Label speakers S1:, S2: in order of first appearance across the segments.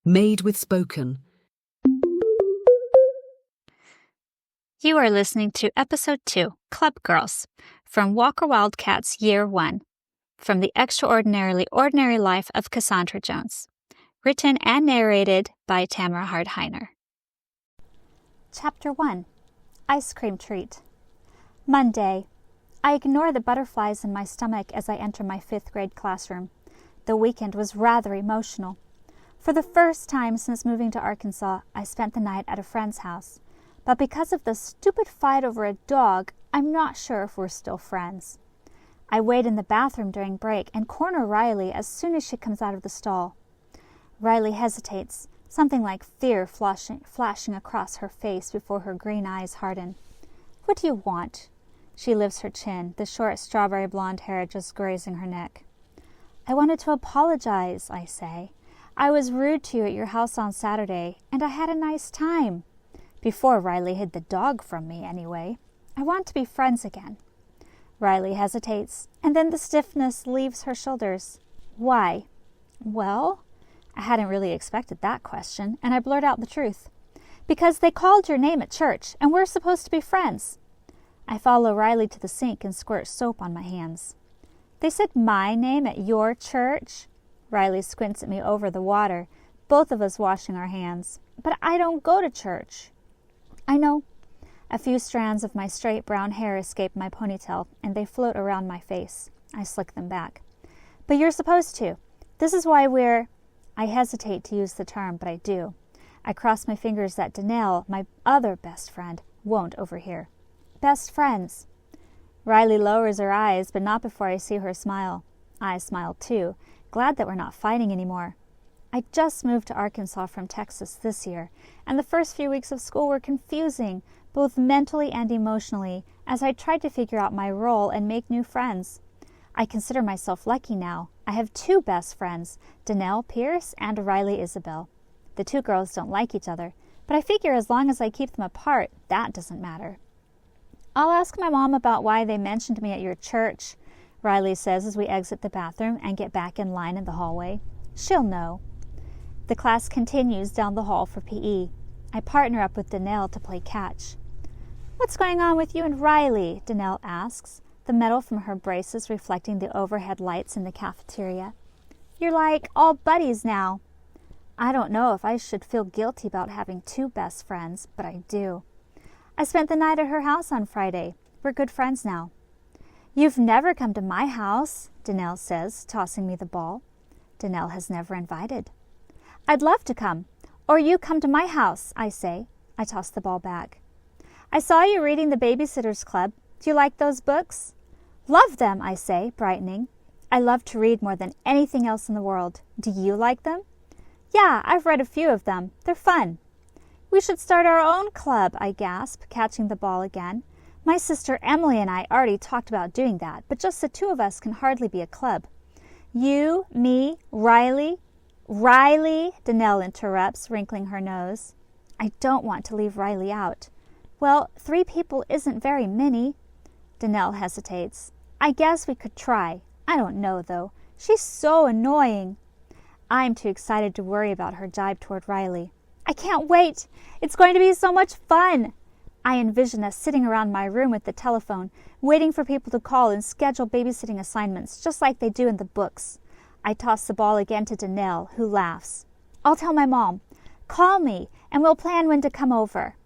S1: Made with Spoken.
S2: You are listening to Episode 2, Club Girls, from Walker Wildcats Year 1, from the Extraordinarily Ordinary Life of Cassandra Jones, written and narrated by Tamara Hardheiner. Chapter 1, Ice Cream Treat. Monday. I ignore the butterflies in my stomach as I enter my 5th grade classroom. The weekend was rather emotional. For the first time since moving to Arkansas, I spent the night at a friend's house. But because of the stupid fight over a dog, I'm not sure if we're still friends. I wait in the bathroom during break and corner Riley as soon as she comes out of the stall. Riley hesitates, something like fear flashing across her face before her green eyes harden. "What do you want?" She lifts her chin, the short strawberry blonde hair just grazing her neck. "I wanted to apologize," I say. "I was rude to you at your house on Saturday, and I had a nice time. Before Riley hid the dog from me, anyway. I want to be friends again." Riley hesitates, and then the stiffness leaves her shoulders. "Why?" "Well," I hadn't really expected that question, and I blurt out the truth. "Because they called your name at church, and we're supposed to be friends." I follow Riley to the sink and squirt soap on my hands. "They said my name at your church?" Riley squints at me over the water, both of us washing our hands. "But I don't go to church." "I know." A few strands of my straight brown hair escape my ponytail, and they float around my face. I slick them back. "But you're supposed to. This is why we're—" I hesitate to use the term, but I do. I cross my fingers that Danelle, my other best friend, won't overhear. "Best friends." Riley lowers her eyes, but not before I see her smile. I smile too, glad that we're not fighting anymore. I just moved to Arkansas from Texas this year, and the first few weeks of school were confusing, both mentally and emotionally, as I tried to figure out my role and make new friends. I consider myself lucky now. I have 2 best friends, Danelle Pierce and Riley Isabel. The 2 girls don't like each other, but I figure as long as I keep them apart, that doesn't matter. "I'll ask my mom about why they mentioned me at your church," Riley says as we exit the bathroom and get back in line in the hallway. "She'll know." The class continues down the hall for PE. I partner up with Danelle to play catch. "What's going on with you and Riley?" Danelle asks, the metal from her braces reflecting the overhead lights in the cafeteria. "You're like all buddies now." I don't know if I should feel guilty about having 2 best friends, but I do. "I spent the night at her house on Friday. We're good friends now." "You've never come to my house," Danelle says, tossing me the ball. Danelle has never invited. "I'd love to come. Or you come to my house," I say. I toss the ball back. "I saw you reading the Babysitters Club. Do you like those books?" "Love them," I say, brightening. "I love to read more than anything else in the world. Do you like them?" "Yeah, I've read a few of them. They're fun." "We should start our own club," I gasp, catching the ball again. My sister Emily and I already talked about doing that, but just the 2 of us can hardly be a club. "You, me, Riley—" "Riley," Danelle interrupts, wrinkling her nose. I don't want to leave Riley out. "Well, 3 people isn't very many." Danelle hesitates. "I guess we could try. I don't know, though. She's so annoying." I'm too excited to worry about her jibe toward Riley. "I can't wait. It's going to be so much fun." I envision us sitting around my room with the telephone, waiting for people to call and schedule babysitting assignments, just like they do in the books. I toss the ball again to Danelle, who laughs. "I'll tell my mom. Call me, and we'll plan when to come over."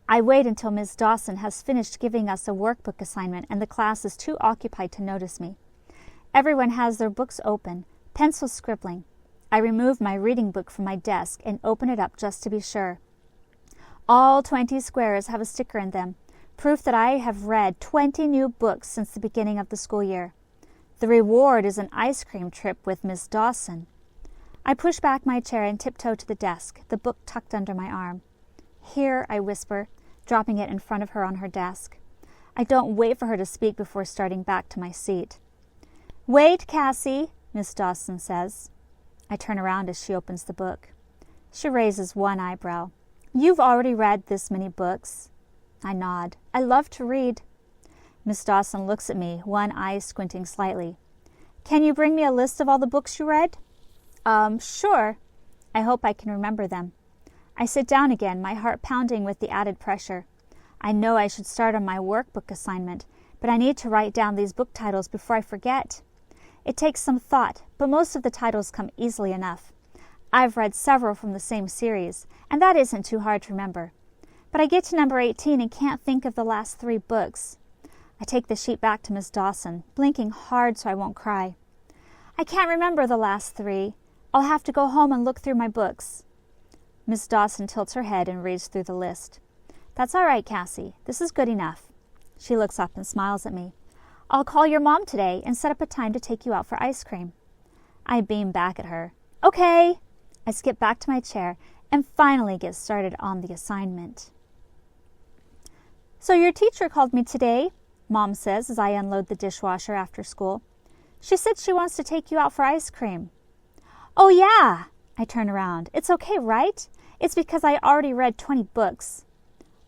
S2: I wait until Ms. Dawson has finished giving us a workbook assignment and the class is too occupied to notice me. Everyone has their books open, pencils scribbling. I remove my reading book from my desk and open it up just to be sure. All 20 squares have a sticker in them, proof that I have read 20 new books since the beginning of the school year. The reward is an ice cream trip with Miss Dawson. I push back my chair and tiptoe to the desk, the book tucked under my arm. "Here," I whisper, dropping it in front of her on her desk. I don't wait for her to speak before starting back to my seat. "Wait, Cassie," Miss Dawson says. I turn around as she opens the book. She raises one eyebrow. "You've already read this many books." I nod. "I love to read." Miss Dawson looks at me, one eye squinting slightly. "Can you bring me a list of all the books you read?" Sure." I hope I can remember them. I sit down again, my heart pounding with the added pressure. I know I should start on my workbook assignment, but I need to write down these book titles before I forget. It takes some thought, but most of the titles come easily enough. I've read several from the same series, and that isn't too hard to remember. But I get to number 18 and can't think of the last 3 books. I take the sheet back to Miss Dawson, blinking hard so I won't cry. I can't remember the last 3. I'll have to go home and look through my books. Miss Dawson tilts her head and reads through the list. That's all right, Cassie. This is good enough. She looks up and smiles at me. I'll call your mom today and set up a time to take you out for ice cream. I beam back at her. Okay. I skip back to my chair and finally get started on the assignment. So your teacher called me today, Mom says as I unload the dishwasher after school. She said she wants to take you out for ice cream. Oh, yeah. I turn around. It's okay, right? It's because I already read 20 books.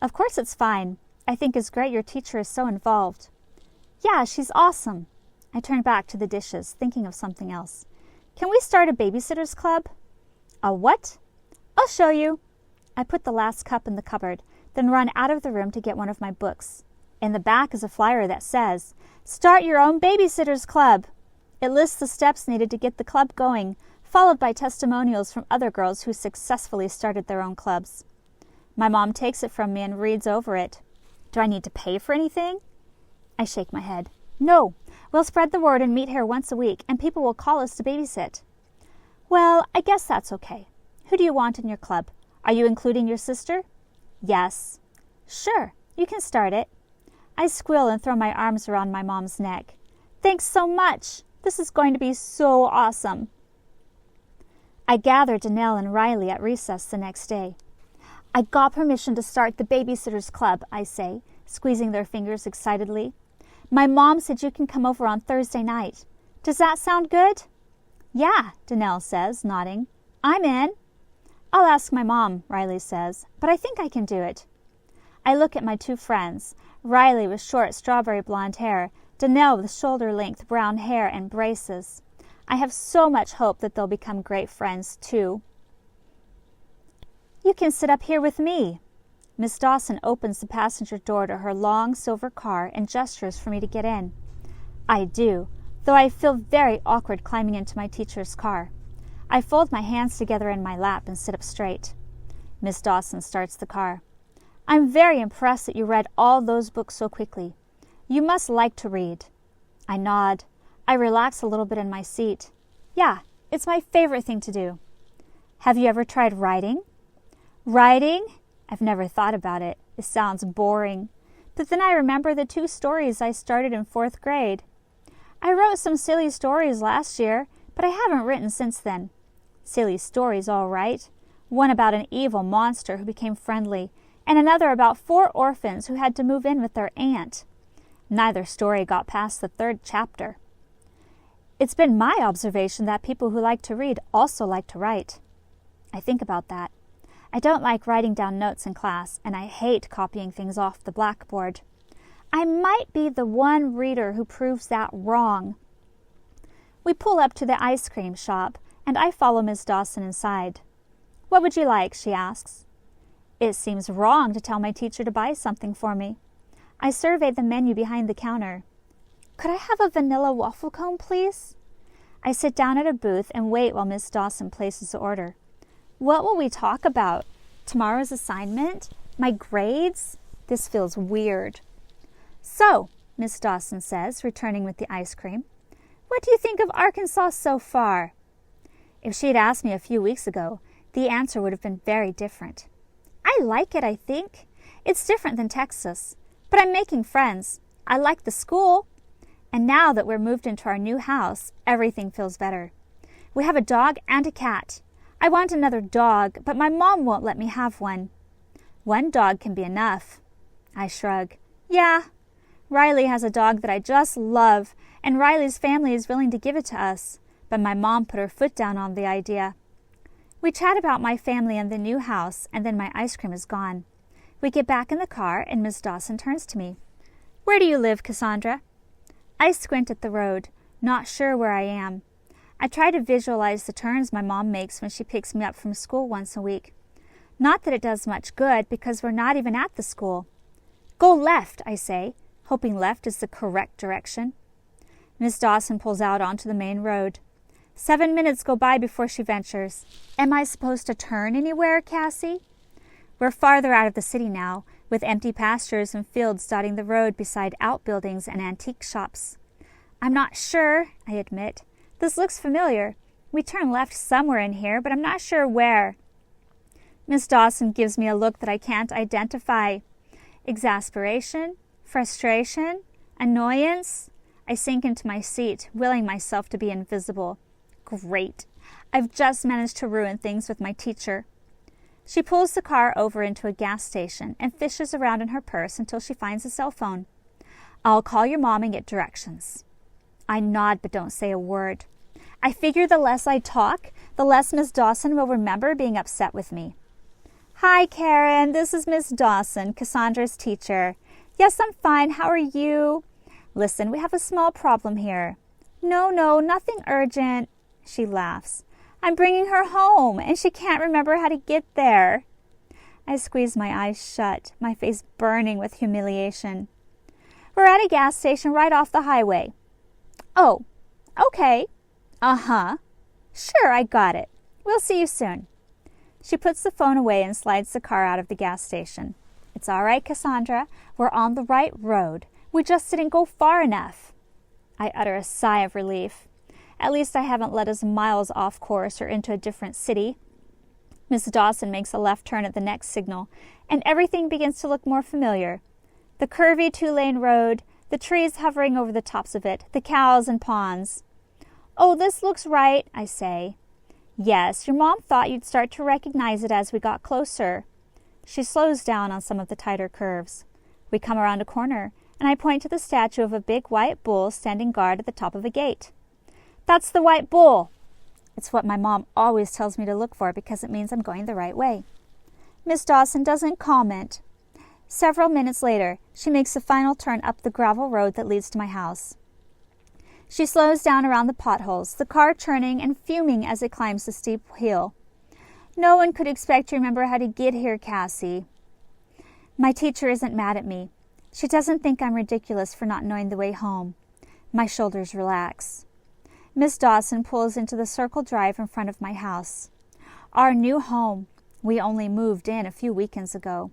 S2: Of course it's fine. I think it's great your teacher is so involved. Yeah, she's awesome. I turn back to the dishes, thinking of something else. Can we start a Babysitters Club? A what? I'll show you. I put the last cup in the cupboard, then run out of the room to get one of my books. In the back is a flyer that says, Start your own Babysitters Club. It lists the steps needed to get the club going, followed by testimonials from other girls who successfully started their own clubs. My mom takes it from me and reads over it. Do I need to pay for anything? I shake my head. No, we'll spread the word and meet here once a week, and people will call us to babysit. Well, I guess that's okay. Who do you want in your club? Are you including your sister? Yes. Sure, you can start it. I squeal and throw my arms around my mom's neck. Thanks so much. This is going to be so awesome. I gather Danelle and Riley at recess the next day. I got permission to start the Babysitters Club, I say, squeezing their fingers excitedly. My mom said you can come over on Thursday night. Does that sound good? Yeah, Danelle says, nodding. I'm in. I'll ask my mom, Riley says, but I think I can do it. I look at my 2 friends, Riley with short strawberry blonde hair, Danelle with shoulder-length brown hair and braces. I have so much hope that they'll become great friends, too. You can sit up here with me. Miss Dawson opens the passenger door to her long silver car and gestures for me to get in. I do, though I feel very awkward climbing into my teacher's car. I fold my hands together in my lap and sit up straight. Miss Dawson starts the car. I'm very impressed that you read all those books so quickly. You must like to read. I nod. I relax a little bit in my seat. Yeah, it's my favorite thing to do. Have you ever tried writing? Writing? I've never thought about it. It sounds boring. But then I remember the 2 stories I started in 4th grade. I wrote some silly stories last year, but I haven't written since then. Silly stories, all right. One about an evil monster who became friendly, and another about 4 orphans who had to move in with their aunt. Neither story got past the 3rd chapter. It's been my observation that people who like to read also like to write. I think about that. I don't like writing down notes in class, and I hate copying things off the blackboard. I might be the one reader who proves that wrong. We pull up to the ice cream shop, and I follow Miss Dawson inside. What would you like? She asks. It seems wrong to tell my teacher to buy something for me. I survey the menu behind the counter. Could I have a vanilla waffle cone, please? I sit down at a booth and wait while Miss Dawson places the order. What will we talk about? Tomorrow's assignment? My grades? This feels weird. So, Miss Dawson says, returning with the ice cream, what do you think of Arkansas so far? If she had asked me a few weeks ago, the answer would have been very different. I like it, I think. It's different than Texas. But I'm making friends. I like the school. And now that we're moved into our new house, everything feels better. We have a dog and a cat. I want another dog, but my mom won't let me have one. One dog can be enough. I shrug. Yeah. Riley has a dog that I just love, and Riley's family is willing to give it to us, but my mom put her foot down on the idea. We chat about my family and the new house, and then my ice cream is gone. We get back in the car, and Miss Dawson turns to me. Where do you live, Cassandra? I squint at the road, not sure where I am. I I try to visualize the turns my mom makes when she picks me up from school once a week. Not that it does much good, because we're not even at the school. Go left, I say, hoping left is the correct direction. Miss Dawson pulls out onto the main road. 7 minutes go by before she ventures. Am I supposed to turn anywhere, Cassie? We're farther out of the city now, with empty pastures and fields dotting the road beside outbuildings and antique shops. I'm not sure, I admit. This looks familiar. We turn left somewhere in here, but I'm not sure where. Miss Dawson gives me a look that I can't identify. Exasperation? Frustration? Annoyance? I sink into my seat, willing myself to be invisible. Great. I've just managed to ruin things with my teacher. She pulls the car over into a gas station and fishes around in her purse until she finds a cell phone. I'll call your mom and get directions. I nod but don't say a word. I figure the less I talk, the less Miss Dawson will remember being upset with me. Hi, Karen. This is Miss Dawson, Cassandra's teacher. Yes, I'm fine. How are you? Listen, we have a small problem here. No, nothing urgent. She laughs. I'm bringing her home, and she can't remember how to get there. I squeeze my eyes shut, my face burning with humiliation. We're at a gas station right off the highway. Oh, okay. Uh-huh. Sure, I got it. We'll see you soon. She puts the phone away and slides the car out of the gas station. It's all right, Cassandra. We're on the right road. We just didn't go far enough. I utter a sigh of relief. At least I haven't led us miles off course or into a different city. Miss Dawson makes a left turn at the next signal, and everything begins to look more familiar. The curvy 2-lane road, the trees hovering over the tops of it, the cows and ponds. Oh, this looks right, I say. Yes, your mom thought you'd start to recognize it as we got closer. She slows down on some of the tighter curves. We come around a corner, and I point to the statue of a big white bull standing guard at the top of a gate. That's the white bull. It's what my mom always tells me to look for because it means I'm going the right way. Miss Dawson doesn't comment. Several minutes later, she makes a final turn up the gravel road that leads to my house. She slows down around the potholes, the car churning and fuming as it climbs the steep hill. No one could expect to remember how to get here, Cassie. My teacher isn't mad at me. She doesn't think I'm ridiculous for not knowing the way home. My shoulders relax. Miss Dawson pulls into the circle drive in front of my house. Our new home. We only moved in a few weekends ago.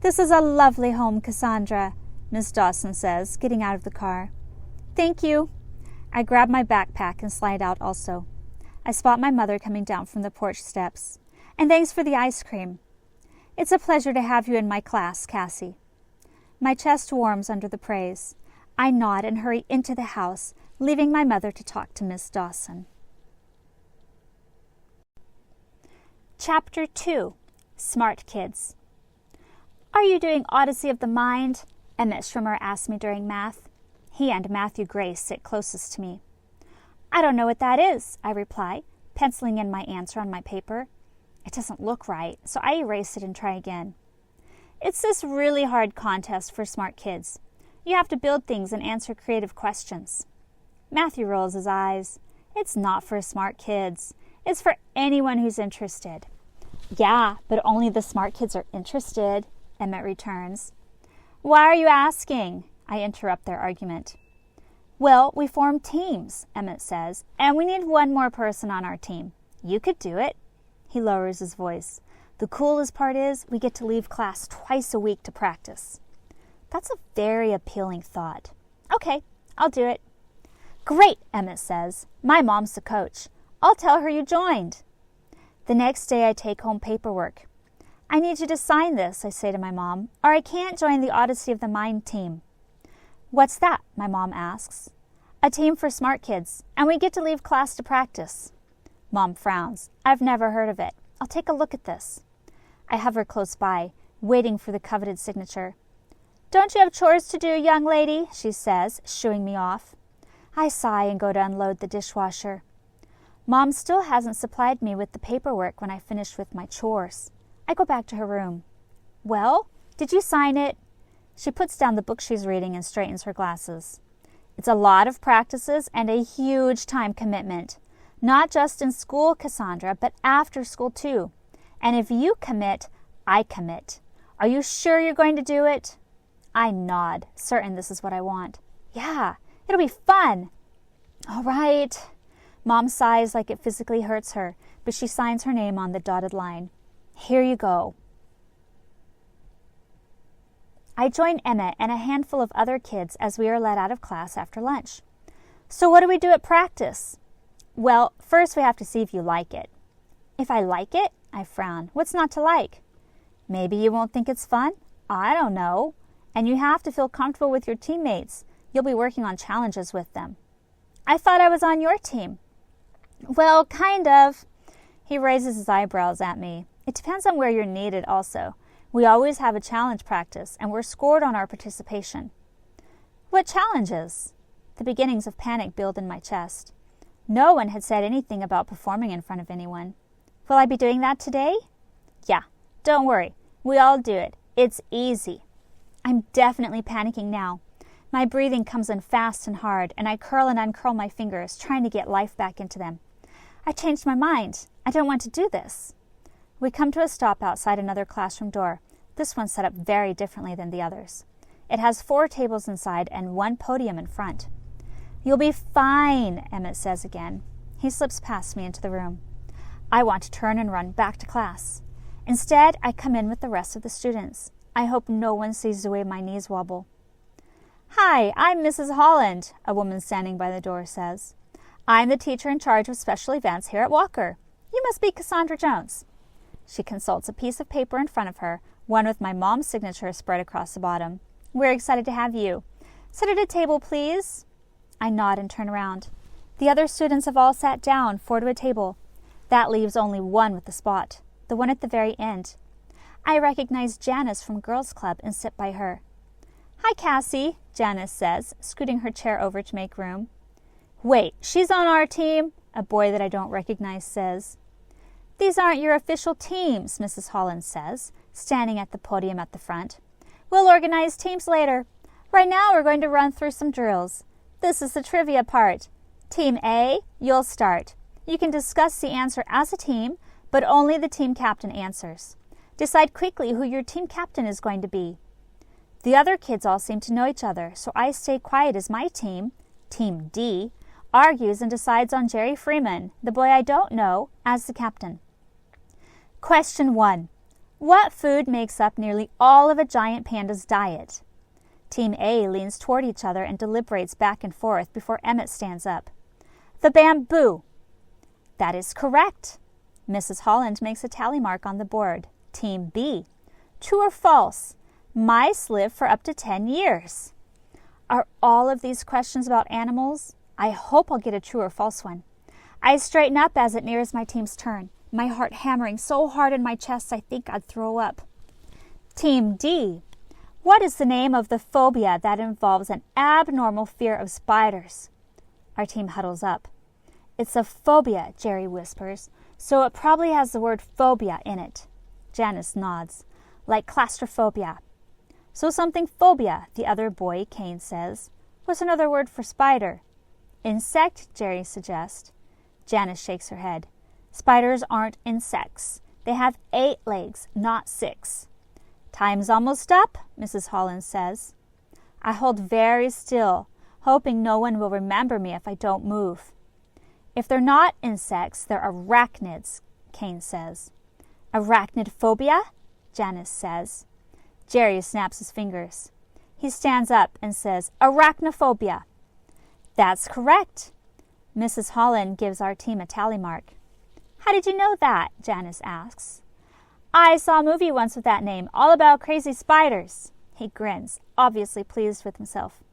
S2: This is a lovely home, Cassandra, Miss Dawson says, getting out of the car. Thank you. I grab my backpack and slide out also. I spot my mother coming down from the porch steps. And thanks for the ice cream. It's a pleasure to have you in my class, Cassie. My chest warms under the praise. I nod and hurry into the house, leaving my mother to talk to Miss Dawson. Chapter 2. Smart Kids. Are you doing Odyssey of the Mind? Emmett Schwimmer asked me during math. He and Matthew Gray sit closest to me. I don't know what that is, I reply, penciling in my answer on my paper. It doesn't look right, so I erase it and try again. It's this really hard contest for smart kids. You have to build things and answer creative questions. Matthew rolls his eyes. It's not for smart kids. It's for anyone who's interested. Yeah, but only the smart kids are interested, Emmett returns. Why are you asking? I interrupt their argument. Well, we form teams, Emmett says, and we need one more person on our team. You could do it. He lowers his voice. The coolest part is we get to leave class twice a week to practice. That's a very appealing thought. Okay, I'll do it. Great, Emmett says. My mom's the coach. I'll tell her you joined. The next day I take home paperwork. I need you to sign this, I say to my mom, or I can't join the Odyssey of the Mind team. What's that? My mom asks. A team for smart kids, and we get to leave class to practice. Mom frowns. I've never heard of it. I'll take a look at this. I hover close by, waiting for the coveted signature. Don't you have chores to do, young lady? She says, shooing me off. I sigh and go to unload the dishwasher. Mom still hasn't supplied me with the paperwork when I finish with my chores. I go back to her room. Well, did you sign it? She puts down the book she's reading and straightens her glasses. It's a lot of practices and a huge time commitment. Not just in school, Cassandra, but after school too. And if you commit, I commit. Are you sure you're going to do it? I nod, certain this is what I want. Yeah, it'll be fun. All right. Mom sighs like it physically hurts her, but she signs her name on the dotted line. Here you go. I join Emmett and a handful of other kids as we are let out of class after lunch. So what do we do at practice? Well, first we have to see if you like it. If I like it? I frown. What's not to like? Maybe you won't think it's fun? I don't know. And you have to feel comfortable with your teammates. You'll be working on challenges with them. I thought I was on your team. Well, kind of. He raises his eyebrows at me. It depends on where you're needed also. We always have a challenge practice, and we're scored on our participation. What challenges? The beginnings of panic build in my chest. No one had said anything about performing in front of anyone. Will I be doing that today? Yeah, don't worry. We all do it. It's easy. I'm definitely panicking now. My breathing comes in fast and hard, and I curl and uncurl my fingers, trying to get life back into them. I changed my mind. I don't want to do this. We come to a stop outside another classroom door. This one's set up very differently than the others. It has 4 tables inside and 1 podium in front. You'll be fine, Emmett says again. He slips past me into the room. I want to turn and run back to class. Instead, I come in with the rest of the students. I hope no one sees the way my knees wobble. Hi, I'm Mrs. Holland, a woman standing by the door says. I'm the teacher in charge of special events here at Walker. You must be Cassandra Jones. She consults a piece of paper in front of her, one with my mom's signature spread across the bottom. We're excited to have you. Sit at a table, please. I nod and turn around. The other students have all sat down, 4 to a table. That leaves only one with the spot, the one at the very end. I recognize Janice from Girls Club and sit by her. Hi, Cassie, Janice says, scooting her chair over to make room. Wait, she's on our team, a boy that I don't recognize says. These aren't your official teams, Mrs. Holland says, standing at the podium at the front. We'll organize teams later. Right now we're going to run through some drills. This is the trivia part. Team A, you'll start. You can discuss the answer as a team, but only the team captain answers. Decide quickly who your team captain is going to be. The other kids all seem to know each other, so I stay quiet as my team, Team D, argues and decides on Jerry Freeman, the boy I don't know, as the captain. Question 1. What food makes up nearly all of a giant panda's diet? Team A leans toward each other and deliberates back and forth before Emmett stands up. The bamboo. That is correct. Mrs. Holland makes a tally mark on the board. Team B. True or false? Mice live for up to 10 years. Are all of these questions about animals? I hope I'll get a true or false one. I straighten up as it nears my team's turn, my heart hammering so hard in my chest I think I'd throw up. Team D. What is the name of the phobia that involves an abnormal fear of spiders? Our team huddles up. It's a phobia, Jerry whispers, so it probably has the word phobia in it. Janice nods. Like claustrophobia. So something phobia, the other boy, Kane, says. What's another word for spider? Insect, Jerry suggests. Janice shakes her head. Spiders aren't insects. They have 8 legs, not 6. Time's almost up, Mrs. Holland says. I hold very still, hoping no one will remember me if I don't move. If they're not insects, they're arachnids, Kane says. Arachnid phobia? Janice says. Jerry snaps his fingers. He stands up and says, arachnophobia. That's correct. Mrs. Holland gives our team a tally mark. How did you know that? Janice asks. I saw a movie once with that name, all about crazy spiders. He grins, obviously pleased with himself.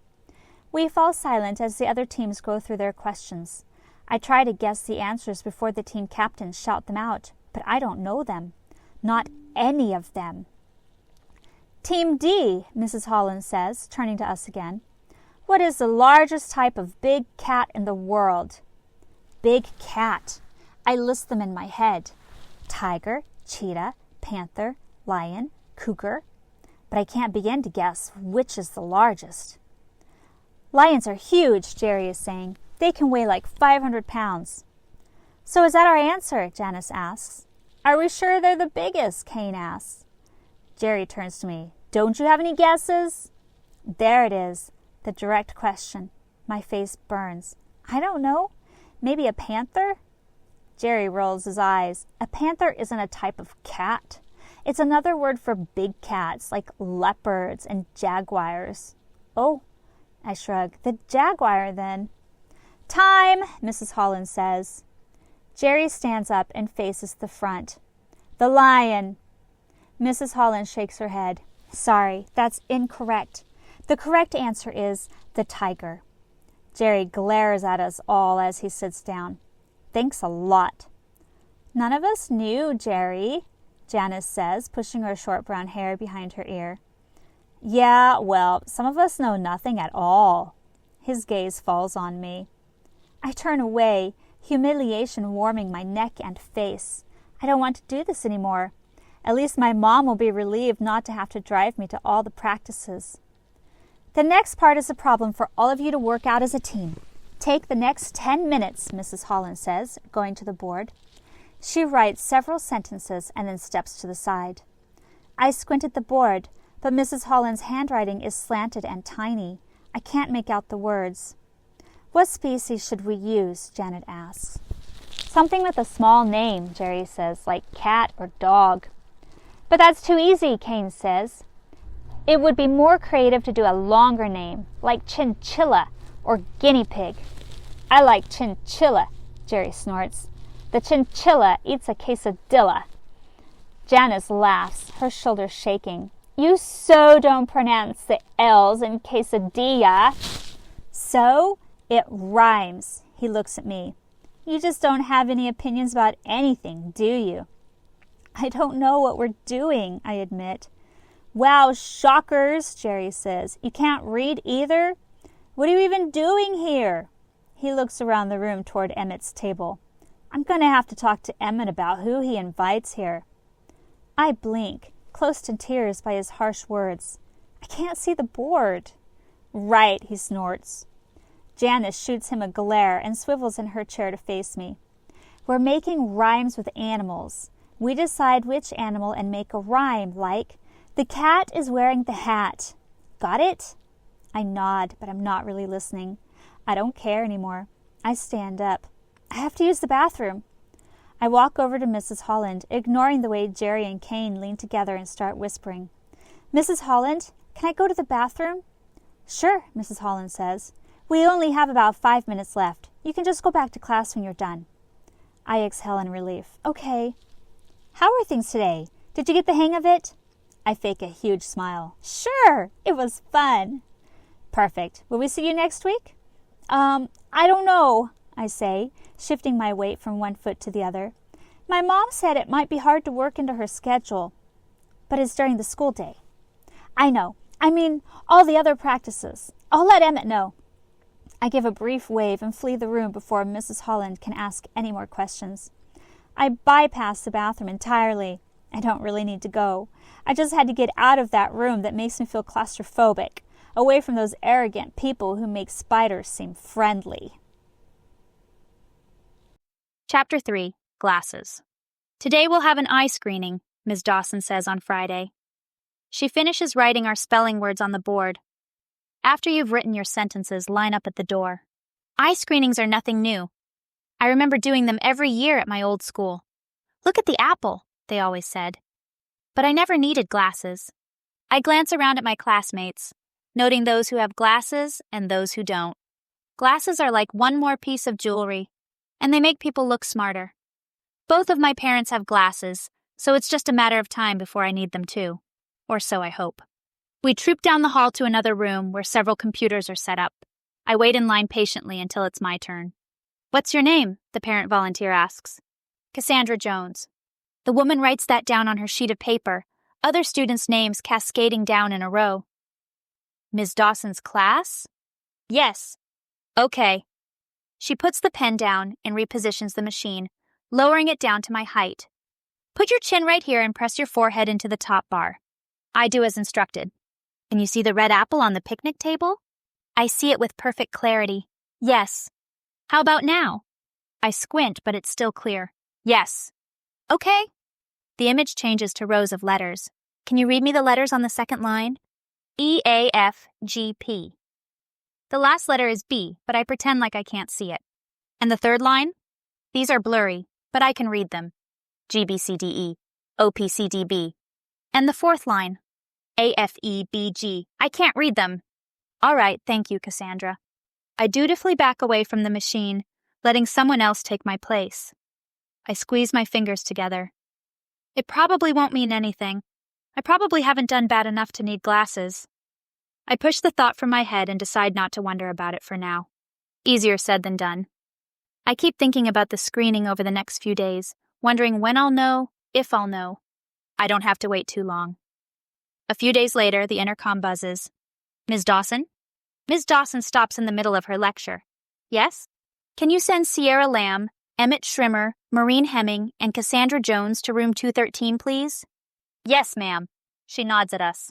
S2: We fall silent as the other teams go through their questions. I try to guess the answers before the team captains shout them out, but I don't know them. Not any of them. Team D, Mrs. Holland says, turning to us again. What is the largest type of big cat in the world? Big cat. I list them in my head. Tiger, cheetah, panther, lion, cougar. But I can't begin to guess which is the largest. Lions are huge, Jerry is saying. They can weigh like 500 pounds. So is that our answer? Janice asks. Are we sure they're the biggest? Kane asks. Jerry turns to me. Don't you have any guesses? There it is, the direct question. My face burns. I don't know. Maybe a panther? Jerry rolls his eyes. A panther isn't a type of cat. It's another word for big cats, like leopards and jaguars. Oh, I shrug. The jaguar, then. Time, Mrs. Holland says. Jerry stands up and faces the front. The lion. Mrs. Holland shakes her head. Sorry, that's incorrect. The correct answer is the tiger. Jerry glares at us all as he sits down. Thanks a lot. None of us knew, Jerry, Janice says, pushing her short brown hair behind her ear. Yeah, well, some of us know nothing at all. His gaze falls on me. I turn away, humiliation warming my neck and face. I don't want to do this anymore. At least my mom will be relieved not to have to drive me to all the practices. The next part is a problem for all of you to work out as a team. Take the next 10 minutes, Mrs. Holland says, going to the board. She writes several sentences and then steps to the side. I squint at the board, but Mrs. Holland's handwriting is slanted and tiny. I can't make out the words. What species should we use? Janet asks. Something with a small name, Jerry says, like cat or dog. But that's too easy, Kane says. It would be more creative to do a longer name, like chinchilla or guinea pig. I like chinchilla, Jerry snorts. The chinchilla eats a quesadilla. Janice laughs, her shoulders shaking. You so don't pronounce the L's in quesadilla. So? It rhymes. He looks at me. You just don't have any opinions about anything, do you? I don't know what we're doing, I admit. Wow, shockers, Jerry says. You can't read either? What are you even doing here? He looks around the room toward Emmett's table. I'm going to have to talk to Emmett about who he invites here. I blink, close to tears by his harsh words. I can't see the board. Right, he snorts. Janice shoots him a glare and swivels in her chair to face me. We're making rhymes with animals. We decide which animal and make a rhyme, like, the cat is wearing the hat. Got it? I nod, but I'm not really listening. I don't care anymore. I stand up. I have to use the bathroom. I walk over to Mrs. Holland, ignoring the way Jerry and Kane lean together and start whispering. Mrs. Holland, can I go to the bathroom? Sure, Mrs. Holland says. We only have about 5 minutes left. You can just go back to class when you're done. I exhale in relief. Okay. How are things today? Did you get the hang of it? I fake a huge smile. Sure, it was fun. Perfect. Will we see you next week? I don't know, I say, shifting my weight from one foot to the other. My mom said it might be hard to work into her schedule, but it's during the school day. I know. I mean, all the other practices. I'll let Emmett know. I give a brief wave and flee the room before Mrs. Holland can ask any more questions. I bypass the bathroom entirely. I don't really need to go. I just had to get out of that room that makes me feel claustrophobic, away from those arrogant people who make spiders seem friendly.
S1: Chapter 3. Glasses. Today we'll have an eye screening, Ms. Dawson says on Friday. She finishes writing our spelling words on the board. After you've written your sentences, line up at the door. Eye screenings are nothing new. I remember doing them every year at my old school. Look at the apple, they always said. But I never needed glasses. I glance around at my classmates, noting those who have glasses and those who don't. Glasses are like one more piece of jewelry, and they make people look smarter. Both of my parents have glasses, so it's just a matter of time before I need them too. Or so I hope. We troop down the hall to another room where several computers are set up. I wait in line patiently until it's my turn. What's your name? The parent volunteer asks. Cassandra Jones. The woman writes that down on her sheet of paper, other students' names cascading down in a row. Ms. Dawson's class? Yes. Okay. She puts the pen down and repositions the machine, lowering it down to my height. Put your chin right here and press your forehead into the top bar. I do as instructed. Can you see the red apple on the picnic table? I see it with perfect clarity. Yes. How about now? I squint, but it's still clear. Yes. Okay. The image changes to rows of letters. Can you read me the letters on the second line? EAFGP. The last letter is B, but I pretend like I can't see it. And the third line? These are blurry, but I can read them. GBCDE, OPCDB. And the fourth line? AFEBG. I can't read them. All right, thank you, Cassandra. I dutifully back away from the machine, letting someone else take my place. I squeeze my fingers together. It probably won't mean anything. I probably haven't done bad enough to need glasses. I push the thought from my head and decide not to wonder about it for now. Easier said than done. I keep thinking about the screening over the next few days, wondering when I'll know, if I'll know. I don't have to wait too long. A few days later, the intercom buzzes. Ms. Dawson? Ms. Dawson stops in the middle of her lecture. Yes? Can you send Sierra Lamb, Emmett Schrimmer, Maureen Hemming, and Cassandra Jones to room 213, please? Yes, ma'am. She nods at us.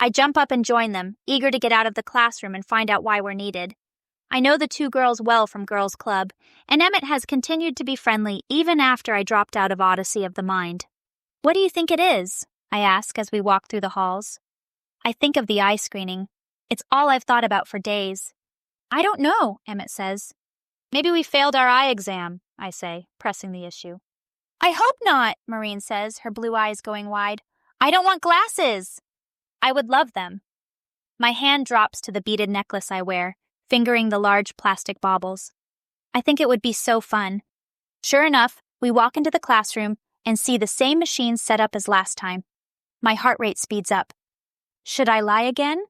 S1: I jump up and join them, eager to get out of the classroom and find out why we're needed. I know the two girls well from Girls' Club, and Emmett has continued to be friendly even after I dropped out of Odyssey of the Mind. What do you think it is? I ask as we walk through the halls. I think of the eye screening. It's all I've thought about for days. I don't know, Emmett says. Maybe we failed our eye exam, I say, pressing the issue. I hope not, Maureen says, her blue eyes going wide. I don't want glasses. I would love them. My hand drops to the beaded necklace I wear, fingering the large plastic baubles. I think it would be so fun. Sure enough, we walk into the classroom and see the same machines set up as last time. My heart rate speeds up. Should I lie again?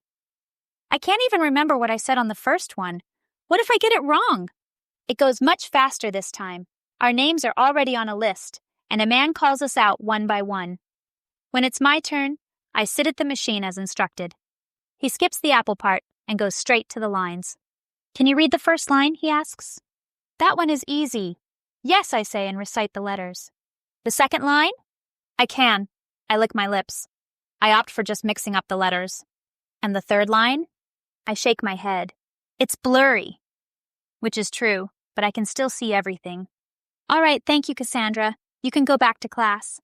S1: I can't even remember what I said on the first one. What if I get it wrong? It goes much faster this time. Our names are already on a list, and a man calls us out one by one. When it's my turn, I sit at the machine as instructed. He skips the apple part and goes straight to the lines. Can you read the first line, he asks. That one is easy. Yes, I say and recite the letters. The second line? I can. I lick my lips. I opt for just mixing up the letters. And the third line? I shake my head. It's blurry. Which is true, but I can still see everything. All right, thank you, Cassandra. You can go back to class.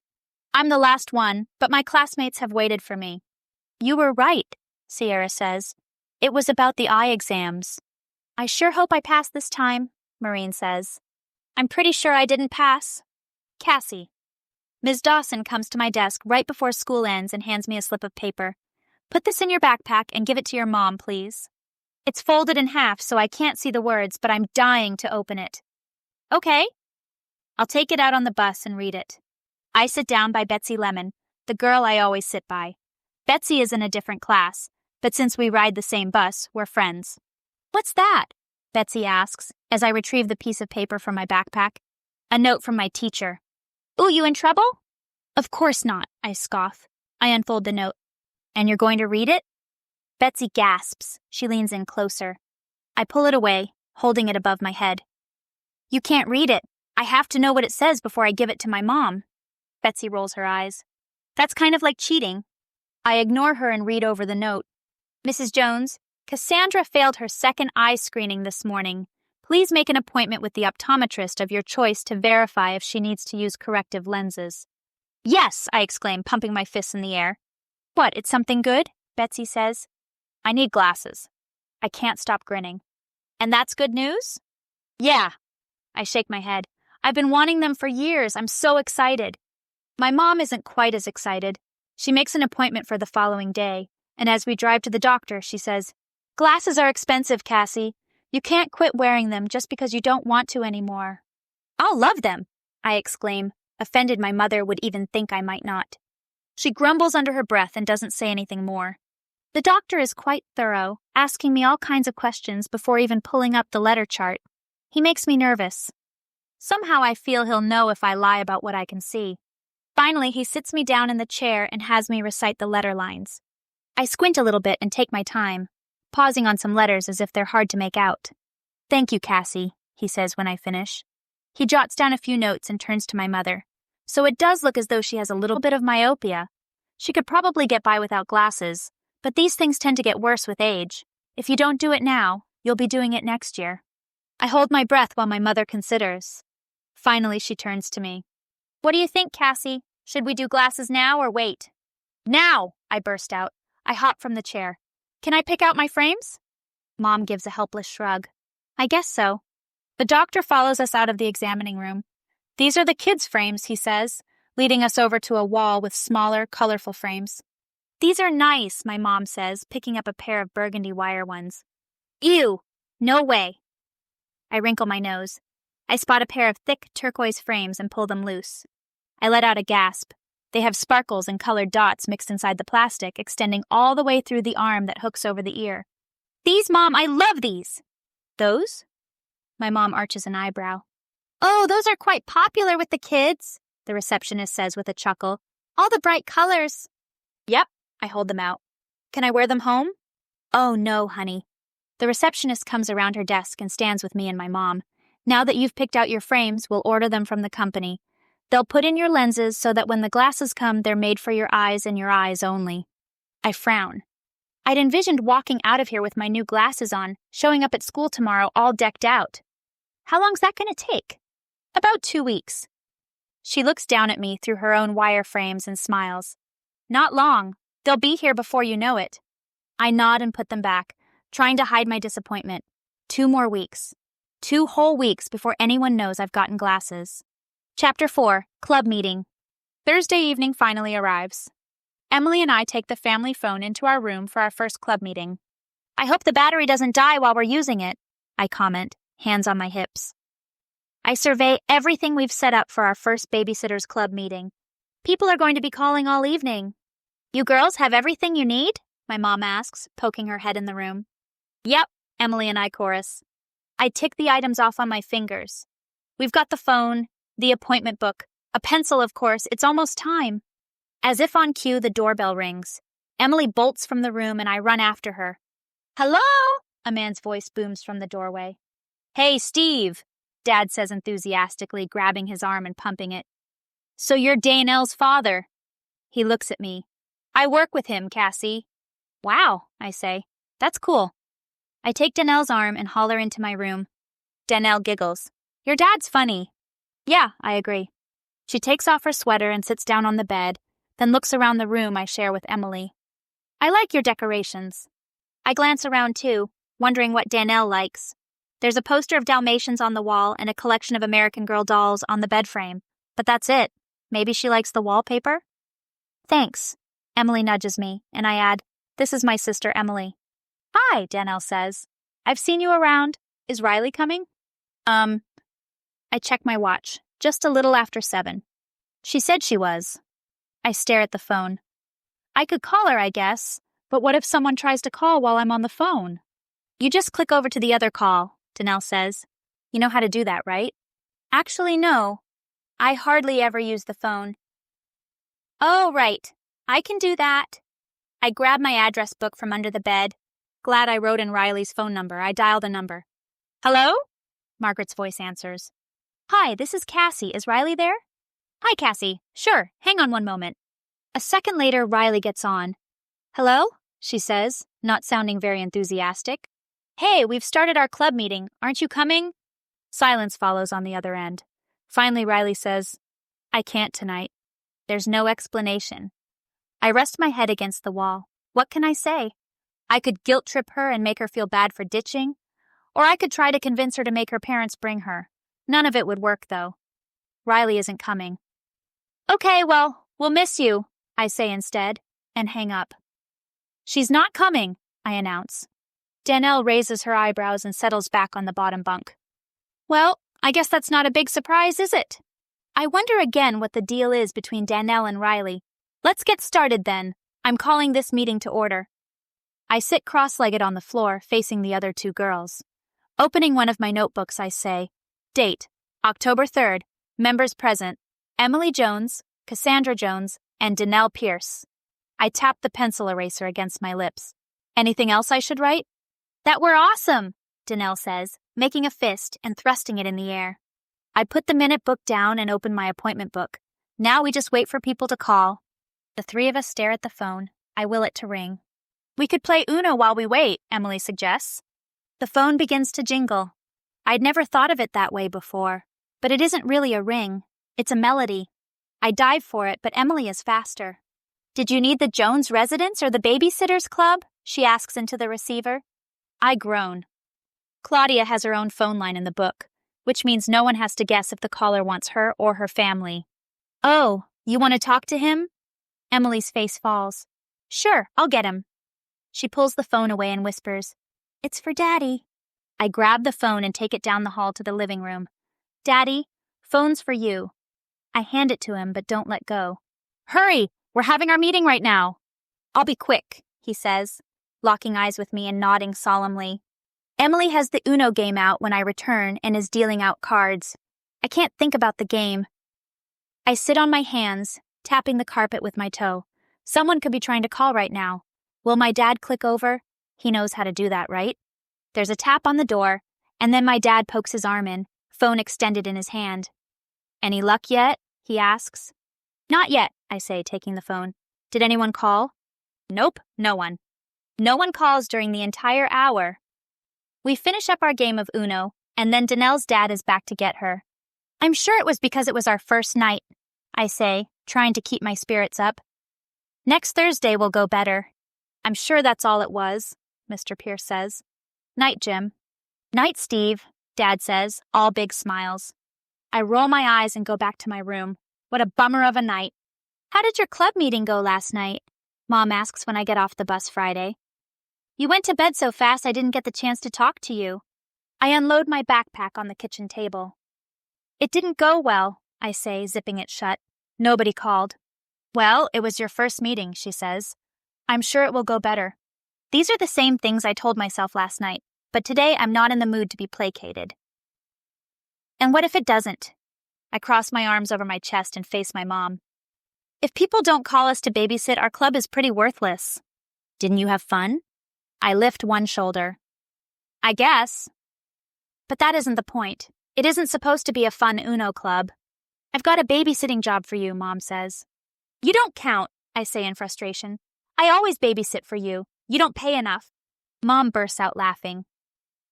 S1: I'm the last one, but my classmates have waited for me. You were right, Sierra says. It was about the eye exams. I sure hope I pass this time, Maureen says. I'm pretty sure I didn't pass. Cassie. Ms. Dawson comes to my desk right before school ends and hands me a slip of paper. Put this in your backpack and give it to your mom, please. It's folded in half, so I can't see the words, but I'm dying to open it. Okay. I'll take it out on the bus and read it. I sit down by Betsy Lemon, the girl I always sit by. Betsy is in a different class, but since we ride the same bus, we're friends. What's that? Betsy asks, as I retrieve the piece of paper from my backpack. A note from my teacher. Ooh, you in trouble? Of course not, I scoff. I unfold the note. And you're going to read it? Betsy gasps. She leans in closer. I pull it away, holding it above my head. You can't read it. I have to know what it says before I give it to my mom. Betsy rolls her eyes. That's kind of like cheating. I ignore her and read over the note. Mrs. Jones, Cassandra failed her second eye screening this morning. Please make an appointment with the optometrist of your choice to verify if she needs to use corrective lenses. Yes, I exclaim, pumping my fists in the air. What, it's something good? Betsy says. I need glasses. I can't stop grinning. And that's good news? Yeah. I shake my head. I've been wanting them for years. I'm so excited. My mom isn't quite as excited. She makes an appointment for the following day, and as we drive to the doctor, she says, Glasses are expensive, Cassie. You can't quit wearing them just because you don't want to anymore. I'll love them, I exclaim, offended my mother would even think I might not. She grumbles under her breath and doesn't say anything more. The doctor is quite thorough, asking me all kinds of questions before even pulling up the letter chart. He makes me nervous. Somehow I feel he'll know if I lie about what I can see. Finally, he sits me down in the chair and has me recite the letter lines. I squint a little bit and take my time, pausing on some letters as if they're hard to make out. Thank you, Cassie, he says when I finish. He jots down a few notes and turns to my mother. So it does look as though she has a little bit of myopia. She could probably get by without glasses, but these things tend to get worse with age. If you don't do it now, you'll be doing it next year. I hold my breath while my mother considers. Finally, she turns to me. What do you think, Cassie? Should we do glasses now or wait? Now, I burst out. I hop from the chair. Can I pick out my frames? Mom gives a helpless shrug. I guess so. The doctor follows us out of the examining room. These are the kids' frames, he says, leading us over to a wall with smaller, colorful frames. These are nice, my mom says, picking up a pair of burgundy wire ones. Ew! No way! I wrinkle my nose. I spot a pair of thick turquoise frames and pull them loose. I let out a gasp. They have sparkles and colored dots mixed inside the plastic, extending all the way through the arm that hooks over the ear. These, Mom, I love these! Those? My mom arches an eyebrow. Oh, those are quite popular with the kids, the receptionist says with a chuckle. All the bright colors. Yep, I hold them out. Can I wear them home? Oh, no, honey. The receptionist comes around her desk and stands with me and my mom. Now that you've picked out your frames, we'll order them from the company. They'll put in your lenses so that when the glasses come, they're made for your eyes and your eyes only. I frown. I'd envisioned walking out of here with my new glasses on, showing up at school tomorrow all decked out. How long's that going to take? About 2 weeks. She looks down at me through her own wire frames and smiles. Not long. They'll be here before you know it. I nod and put them back, trying to hide my disappointment. 2 more weeks. 2 whole weeks before anyone knows I've gotten glasses. Chapter 4, Club Meeting. Thursday evening finally arrives. Emily and I take the family phone into our room for our first club meeting. I hope the battery doesn't die while we're using it, I comment, hands on my hips. I survey everything we've set up for our first Babysitters Club meeting. People are going to be calling all evening. You girls have everything you need? My mom asks, poking her head in the room. Yep, Emily and I chorus. I tick the items off on my fingers. We've got the phone, the appointment book, a pencil, of course. It's almost time. As if on cue, the doorbell rings. Emily bolts from the room and I run after her. Hello? A man's voice booms from the doorway. Hey, Steve, Dad says enthusiastically, grabbing his arm and pumping it. So you're Danelle's father. He looks at me. I work with him, Cassie. Wow, I say. That's cool. I take Danelle's arm and haul her into my room. Danelle giggles. Your dad's funny. Yeah, I agree. She takes off her sweater and sits down on the bed, then looks around the room I share with Emily. I like your decorations. I glance around too, wondering what Danelle likes. There's a poster of Dalmatians on the wall and a collection of American Girl dolls on the bed frame. But that's it. Maybe she likes the wallpaper? Thanks. Emily nudges me, and I add, This is my sister Emily. Hi, Danelle says. I've seen you around. Is Riley coming? I check my watch. Just a little after 7. She said she was. I stare at the phone. I could call her, I guess, but what if someone tries to call while I'm on the phone? You just click over to the other call, Danelle says. You know how to do that, right? Actually, no. I hardly ever use the phone. Oh, right. I can do that. I grab my address book from under the bed. Glad I wrote in Riley's phone number. I dial the number. Hello? Margaret's voice answers. Hi, this is Cassie. Is Riley there? Hi, Cassie. Sure, hang on one moment. A second later, Riley gets on. Hello? She says, not sounding very enthusiastic. Hey, we've started our club meeting. Aren't you coming? Silence follows on the other end. Finally, Riley says, I can't tonight. There's no explanation. I rest my head against the wall. What can I say? I could guilt trip her and make her feel bad for ditching, or I could try to convince her to make her parents bring her. None of it would work, though. Riley isn't coming. Okay, well, we'll miss you, I say instead, and hang up. She's not coming, I announce. Danelle raises her eyebrows and settles back on the bottom bunk. Well, I guess that's not a big surprise, is it? I wonder again what the deal is between Danelle and Riley. Let's get started then. I'm calling this meeting to order. I sit cross-legged on the floor, facing the other 2 girls. Opening one of my notebooks, I say, Date, October 3rd, members present, Emily Jones, Cassandra Jones, and Danelle Pierce. I tap the pencil eraser against my lips. Anything else I should write? That we're awesome, Danelle says, making a fist and thrusting it in the air. I put the minute book down and open my appointment book. Now we just wait for people to call. The 3 of us stare at the phone. I will it to ring. We could play Uno while we wait, Emily suggests. The phone begins to jingle. I'd never thought of it that way before. But it isn't really a ring. It's a melody. I dive for it, but Emily is faster. Did you need the Jones residence or the Babysitters Club? She asks into the receiver. I groan. Claudia has her own phone line in the book, which means no one has to guess if the caller wants her or her family. Oh, you want to talk to him? Emily's face falls. Sure, I'll get him. She pulls the phone away and whispers, It's for Daddy. I grab the phone and take it down the hall to the living room. Daddy, phone's for you. I hand it to him, but don't let go. Hurry! We're having our meeting right now. I'll be quick, he says, locking eyes with me and nodding solemnly. Emily has the Uno game out when I return and is dealing out cards. I can't think about the game. I sit on my hands, tapping the carpet with my toe. Someone could be trying to call right now. Will my dad click over? He knows how to do that, right? There's a tap on the door, and then my dad pokes his arm in, phone extended in his hand. Any luck yet? He asks. Not yet, I say, taking the phone. Did anyone call? Nope, no one. No one calls during the entire hour. We finish up our game of Uno, and then Danelle's dad is back to get her. I'm sure it was because it was our first night, I say, trying to keep my spirits up. Next Thursday will go better. I'm sure that's all it was, Mr. Pierce says. Night, Jim. Night, Steve, Dad says, all big smiles. I roll my eyes and go back to my room. What a bummer of a night. How did your club meeting go last night? Mom asks when I get off the bus Friday. You went to bed so fast I didn't get the chance to talk to you. I unload my backpack on the kitchen table. It didn't go well, I say, zipping it shut. Nobody called. Well, it was your first meeting, she says. I'm sure it will go better. These are the same things I told myself last night, but today I'm not in the mood to be placated. And what if it doesn't? I cross my arms over my chest and face my mom. If people don't call us to babysit, our club is pretty worthless. Didn't you have fun? I lift one shoulder. I guess. But that isn't the point. It isn't supposed to be a fun Uno club. I've got a babysitting job for you, Mom says. You don't count, I say in frustration. I always babysit for you. You don't pay enough. Mom bursts out laughing.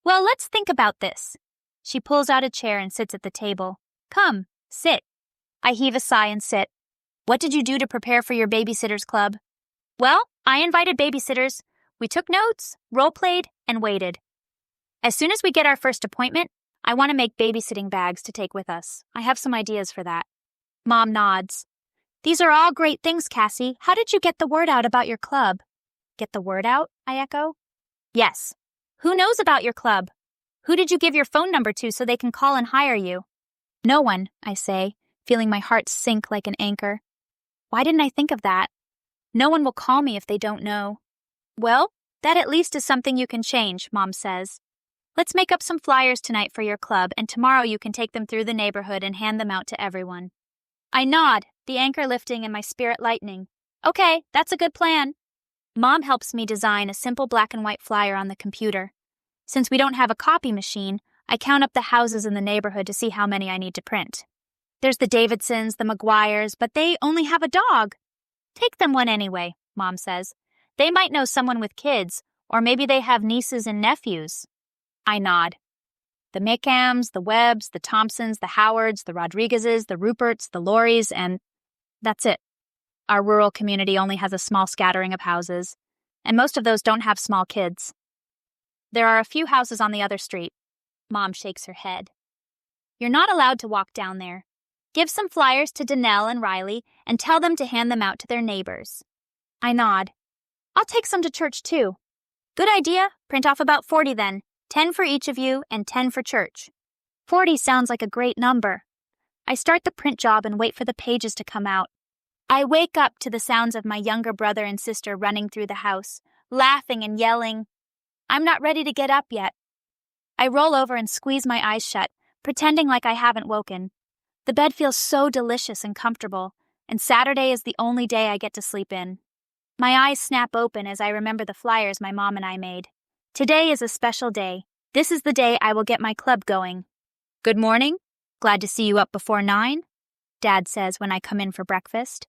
S1: Well, let's think about this. She pulls out a chair and sits at the table. Come, sit. I heave a sigh and sit. What did you do to prepare for your Babysitters Club? Well, I invited babysitters. We took notes, role-played, and waited. As soon as we get our first appointment, I want to make babysitting bags to take with us. I have some ideas for that. Mom nods. These are all great things, Cassie. How did you get the word out about your club? Get the word out? I echo. Yes. Who knows about your club? Who did you give your phone number to so they can call and hire you? No one, I say, feeling my heart sink like an anchor. Why didn't I think of that? No one will call me if they don't know. Well, that at least is something you can change, Mom says. Let's make up some flyers tonight for your club, and tomorrow you can take them through the neighborhood and hand them out to everyone. I nod, the anchor lifting and my spirit lightening. Okay, that's a good plan. Mom helps me design a simple black and white flyer on the computer. Since we don't have a copy machine, I count up the houses in the neighborhood to see how many I need to print. There's the Davidsons, the McGuires, but they only have a dog. Take them one anyway, Mom says. They might know someone with kids, or maybe they have nieces and nephews. I nod. The Macams, the Webbs, the Thompsons, the Howards, the Rodriguezes, the Ruperts, the Lauries, and that's it. Our rural community only has a small scattering of houses, and most of those don't have small kids. There are a few houses on the other street. Mom shakes her head. You're not allowed to walk down there. Give some flyers to Danelle and Riley and tell them to hand them out to their neighbors. I nod. I'll take some to church, too. Good idea. Print off about 40 then. 10 for each of you and 10 for church. 40 sounds like a great number. I start the print job and wait for the pages to come out. I wake up to the sounds of my younger brother and sister running through the house, laughing and yelling. I'm not ready to get up yet. I roll over and squeeze my eyes shut, pretending like I haven't woken. The bed feels so delicious and comfortable, and Saturday is the only day I get to sleep in. My eyes snap open as I remember the flyers my mom and I made. Today is a special day. This is the day I will get my club going. Good morning. Glad to see you up before 9, Dad says when I come in for breakfast.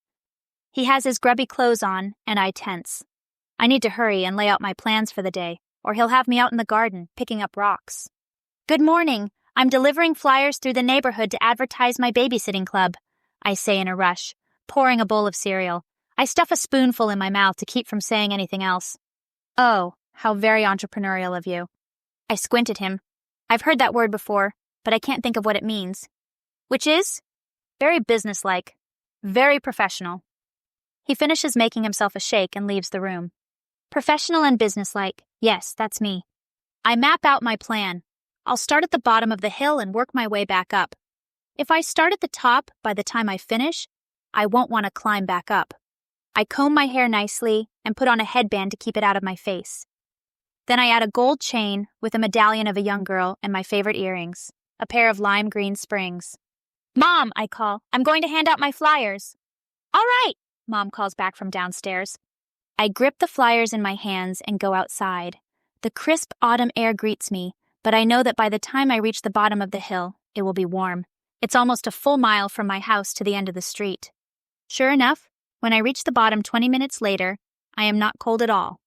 S1: He has his grubby clothes on, and I tense. I need to hurry and lay out my plans for the day, or he'll have me out in the garden, picking up rocks. Good morning. I'm delivering flyers through the neighborhood to advertise my babysitting club, I say in a rush, pouring a bowl of cereal. I stuff a spoonful in my mouth to keep from saying anything else. Oh, how very entrepreneurial of you. I squint at him. I've heard that word before, but I can't think of what it means. Which is? Very businesslike. Very professional. He finishes making himself a shake and leaves the room. Professional and businesslike. Yes, that's me. I map out my plan. I'll start at the bottom of the hill and work my way back up. If I start at the top, by the time I finish, I won't want to climb back up. I comb my hair nicely and put on a headband to keep it out of my face. Then I add a gold chain with a medallion of a young girl and my favorite earrings, a pair of lime green springs. Mom, I call, I'm going to hand out my flyers. All right, Mom calls back from downstairs. I grip the flyers in my hands and go outside. The crisp autumn air greets me, but I know that by the time I reach the bottom of the hill, it will be warm. It's almost a full mile from my house to the end of the street. Sure enough, when I reach the bottom 20 minutes later, I am not cold at all.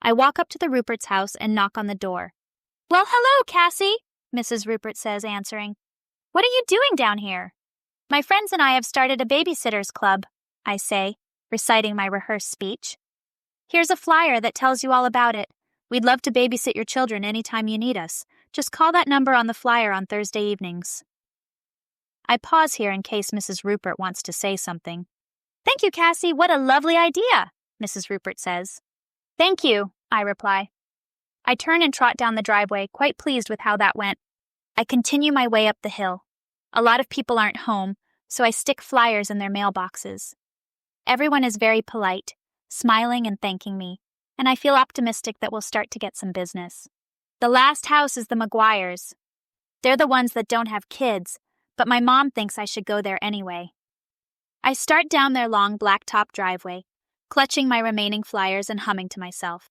S1: I walk up to the Rupert's house and knock on the door. Well, hello, Cassie, Mrs. Rupert says, answering. What are you doing down here? My friends and I have started a Babysitters club, I say, reciting my rehearsed speech. Here's a flyer that tells you all about it. We'd love to babysit your children anytime you need us. Just call that number on the flyer on Thursday evenings. I pause here in case Mrs. Rupert wants to say something. Thank you, Cassie. What a lovely idea, Mrs. Rupert says. Thank you, I reply. I turn and trot down the driveway, quite pleased with how that went. I continue my way up the hill. A lot of people aren't home, so I stick flyers in their mailboxes. Everyone is very polite, smiling and thanking me, and I feel optimistic that we'll start to get some business. The last house is the Maguires. They're the ones that don't have kids, but my mom thinks I should go there anyway. I start down their long blacktop driveway, clutching my remaining flyers and humming to myself.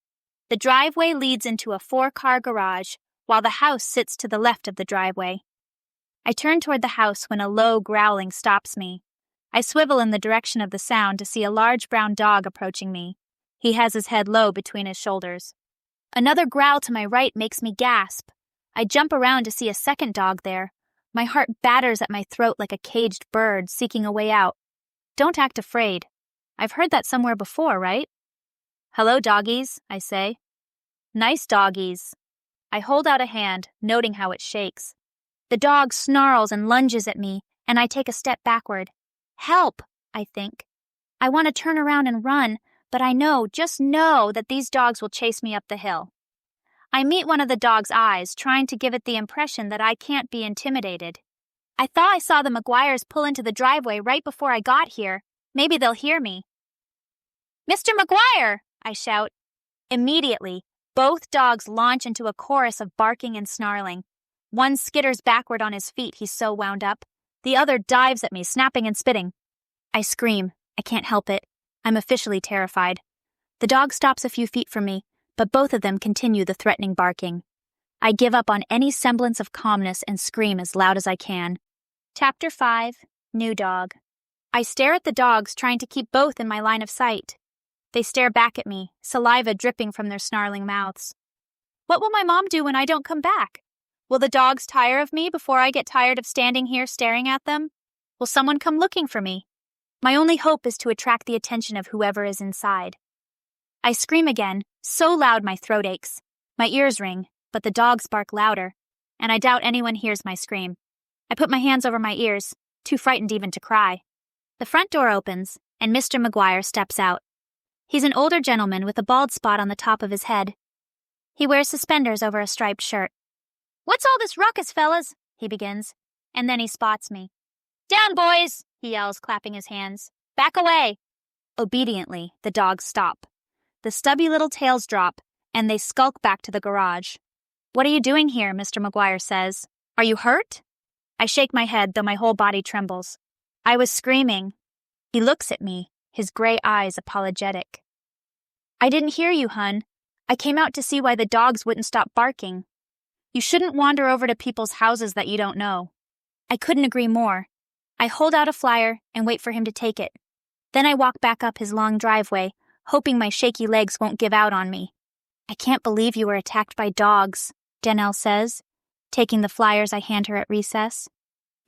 S1: The driveway leads into a 4-car garage, while the house sits to the left of the driveway. I turn toward the house when a low growling stops me. I swivel in the direction of the sound to see a large brown dog approaching me. He has his head low between his shoulders. Another growl to my right makes me gasp. I jump around to see a second dog there. My heart batters at my throat like a caged bird seeking a way out. Don't act afraid. I've heard that somewhere before, right? Hello, doggies, I say. Nice doggies. I hold out a hand, noting how it shakes. The dog snarls and lunges at me, and I take a step backward. Help, I think. I want to turn around and run, but I know, just know, that these dogs will chase me up the hill. I meet one of the dog's eyes, trying to give it the impression that I can't be intimidated. I thought I saw the Maguires pull into the driveway right before I got here. Maybe they'll hear me. Mr. Maguire, I shout. Immediately, both dogs launch into a chorus of barking and snarling. One skitters backward on his feet, he's so wound up. The other dives at me, snapping and spitting. I scream. I can't help it. I'm officially terrified. The dog stops a few feet from me, but both of them continue the threatening barking. I give up on any semblance of calmness and scream as loud as I can. Chapter 5, New Dog. I stare at the dogs, trying to keep both in my line of sight. They stare back at me, saliva dripping from their snarling mouths. What will my mom do when I don't come back? Will the dogs tire of me before I get tired of standing here staring at them? Will someone come looking for me? My only hope is to attract the attention of whoever is inside. I scream again, so loud my throat aches. My ears ring, but the dogs bark louder, and I doubt anyone hears my scream. I put my hands over my ears, too frightened even to cry. The front door opens, and Mr. Maguire steps out. He's an older gentleman with a bald spot on the top of his head. He wears suspenders over a striped shirt. "What's all this ruckus, fellas?" he begins, and then he spots me. "Down, boys!" he yells, clapping his hands. "Back away!" Obediently, the dogs stop. The stubby little tails drop, and they skulk back to the garage. "What are you doing here?" Mr. Maguire says. "Are you hurt?" I shake my head, though my whole body trembles. "I was screaming." He looks at me, his gray eyes apologetic. "I didn't hear you, hun. I came out to see why the dogs wouldn't stop barking. You shouldn't wander over to people's houses that you don't know." I couldn't agree more. I hold out a flyer and wait for him to take it. Then I walk back up his long driveway, hoping my shaky legs won't give out on me. "I can't believe you were attacked by dogs," Danelle says. taking the flyers I hand her at recess.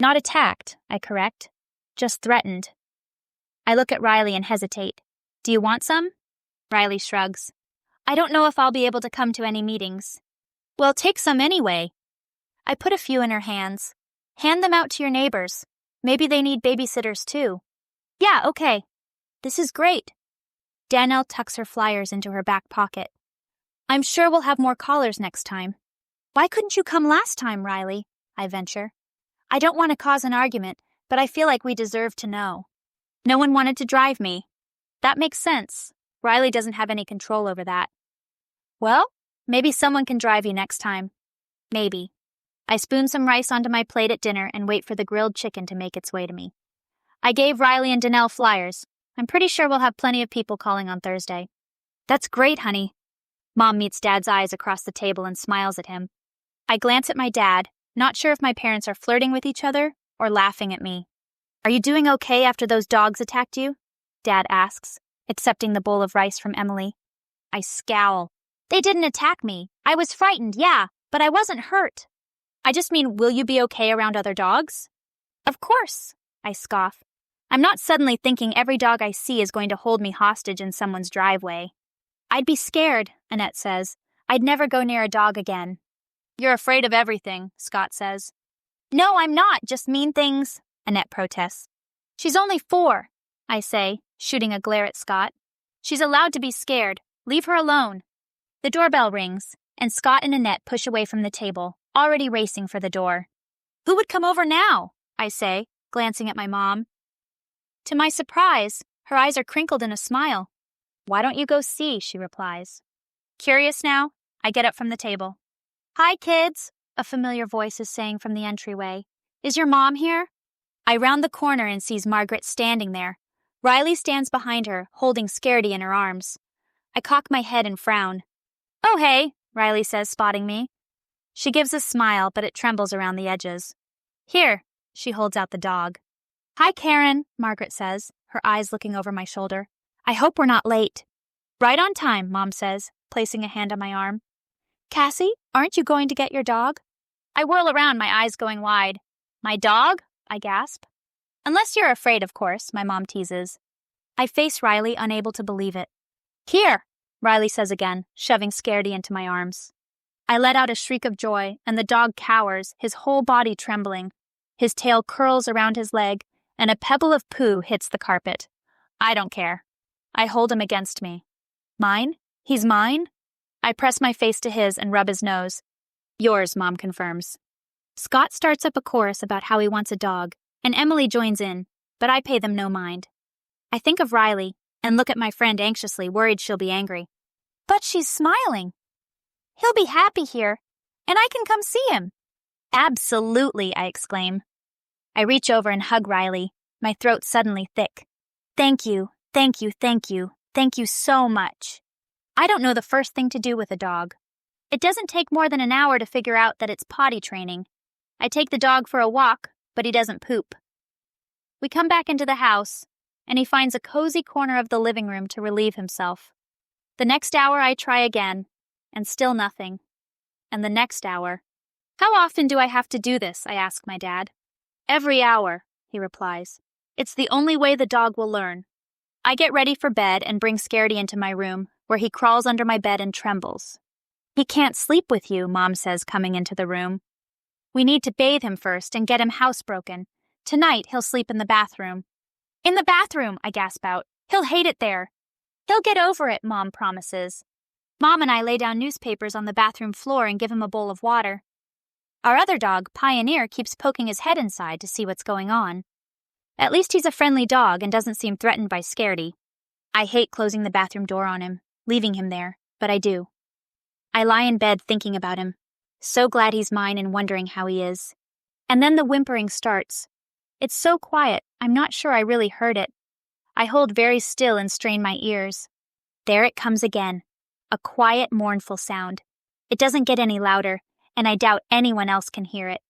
S1: Not attacked, I correct. Just threatened. I look at Riley and hesitate. Do you want some? Riley shrugs. I don't know if I'll be able to come to any meetings. Well, take some anyway. I put a few in her hands. Hand them out to your neighbors. Maybe they need babysitters too. Yeah, okay. This is great. Danielle tucks her flyers into her back pocket. I'm sure we'll have more callers next time. Why couldn't you come last time, Riley? I venture. I don't want to cause an argument, but I feel like we deserve to know. No one wanted to drive me. That makes sense. Riley doesn't have any control over that. Well, maybe someone can drive you next time. Maybe. I spoon some rice onto my plate at dinner and wait for the grilled chicken to make its way to me. I gave Riley and Danielle flyers. I'm pretty sure we'll have plenty of people calling on Thursday. That's great, honey. Mom meets Dad's eyes across the table and smiles at him. I glance at my dad, not sure if my parents are flirting with each other or laughing at me. Are you doing okay after those dogs attacked you? Dad asks, accepting the bowl of rice from Emily. I scowl. They didn't attack me. I was frightened, yeah, but I wasn't hurt. I just mean, will you be okay around other dogs? Of course, I scoff. I'm not suddenly thinking every dog I see is going to hold me hostage in someone's driveway. I'd be scared, Annette says. I'd never go near a dog again. You're afraid of everything, Scott says. No, I'm not, just mean things, Annette protests. She's only 4, I say, shooting a glare at Scott. She's allowed to be scared. Leave her alone. The doorbell rings, and Scott and Annette push away from the table, already racing for the door. Who would come over now? I say, glancing at my mom. To my surprise, her eyes are crinkled in a smile. Why don't you go see, she replies. Curious now, I get up from the table. Hi, kids, a familiar voice is saying from the entryway. Is your mom here? I round the corner and sees Margaret standing there. Riley stands behind her, holding Scaredy in her arms. I cock my head and frown. Oh, hey, Riley says, spotting me. She gives a smile, but it trembles around the edges. Here, she holds out the dog. Hi, Karen, Margaret says, her eyes looking over my shoulder. I hope we're not late. Right on time, Mom says, placing a hand on my arm. Cassie, aren't you going to get your dog? I whirl around, my eyes going wide. My dog? I gasp. Unless you're afraid, of course, my mom teases. I face Riley, unable to believe it. Here, Riley says again, shoving Scaredy into my arms. I let out a shriek of joy, and the dog cowers, his whole body trembling. His tail curls around his leg, and a pebble of poo hits the carpet. I don't care. I hold him against me. Mine? He's mine? I press my face to his and rub his nose. Yours, Mom confirms. Scott starts up a chorus about how he wants a dog, and Emily joins in, but I pay them no mind. I think of Riley, and look at my friend anxiously, worried she'll be angry. But she's smiling. He'll be happy here, and I can come see him. Absolutely, I exclaim. I reach over and hug Riley, my throat suddenly thick. Thank you, thank you, thank you, thank you so much. I don't know the first thing to do with a dog. It doesn't take more than an hour to figure out that it's potty training. I take the dog for a walk, but he doesn't poop. We come back into the house, and he finds a cozy corner of the living room to relieve himself. The next hour I try again, and still nothing. And the next hour. How often do I have to do this? I ask my dad. Every hour, he replies. It's the only way the dog will learn. I get ready for bed and bring Scaredy into my room, where he crawls under my bed and trembles. He can't sleep with you, Mom says, coming into the room. We need to bathe him first and get him housebroken. Tonight, he'll sleep in the bathroom. In the bathroom, I gasp out. He'll hate it there. He'll get over it, Mom promises. Mom and I lay down newspapers on the bathroom floor and give him a bowl of water. Our other dog, Pioneer, keeps poking his head inside to see what's going on. At least he's a friendly dog and doesn't seem threatened by Scaredy. I hate closing the bathroom door on him, leaving him there, but I do. I lie in bed thinking about him, so glad he's mine and wondering how he is. And then the whimpering starts. It's so quiet, I'm not sure I really heard it. I hold very still and strain my ears. There it comes again, a quiet, mournful sound. It doesn't get any louder, and I doubt anyone else can hear it.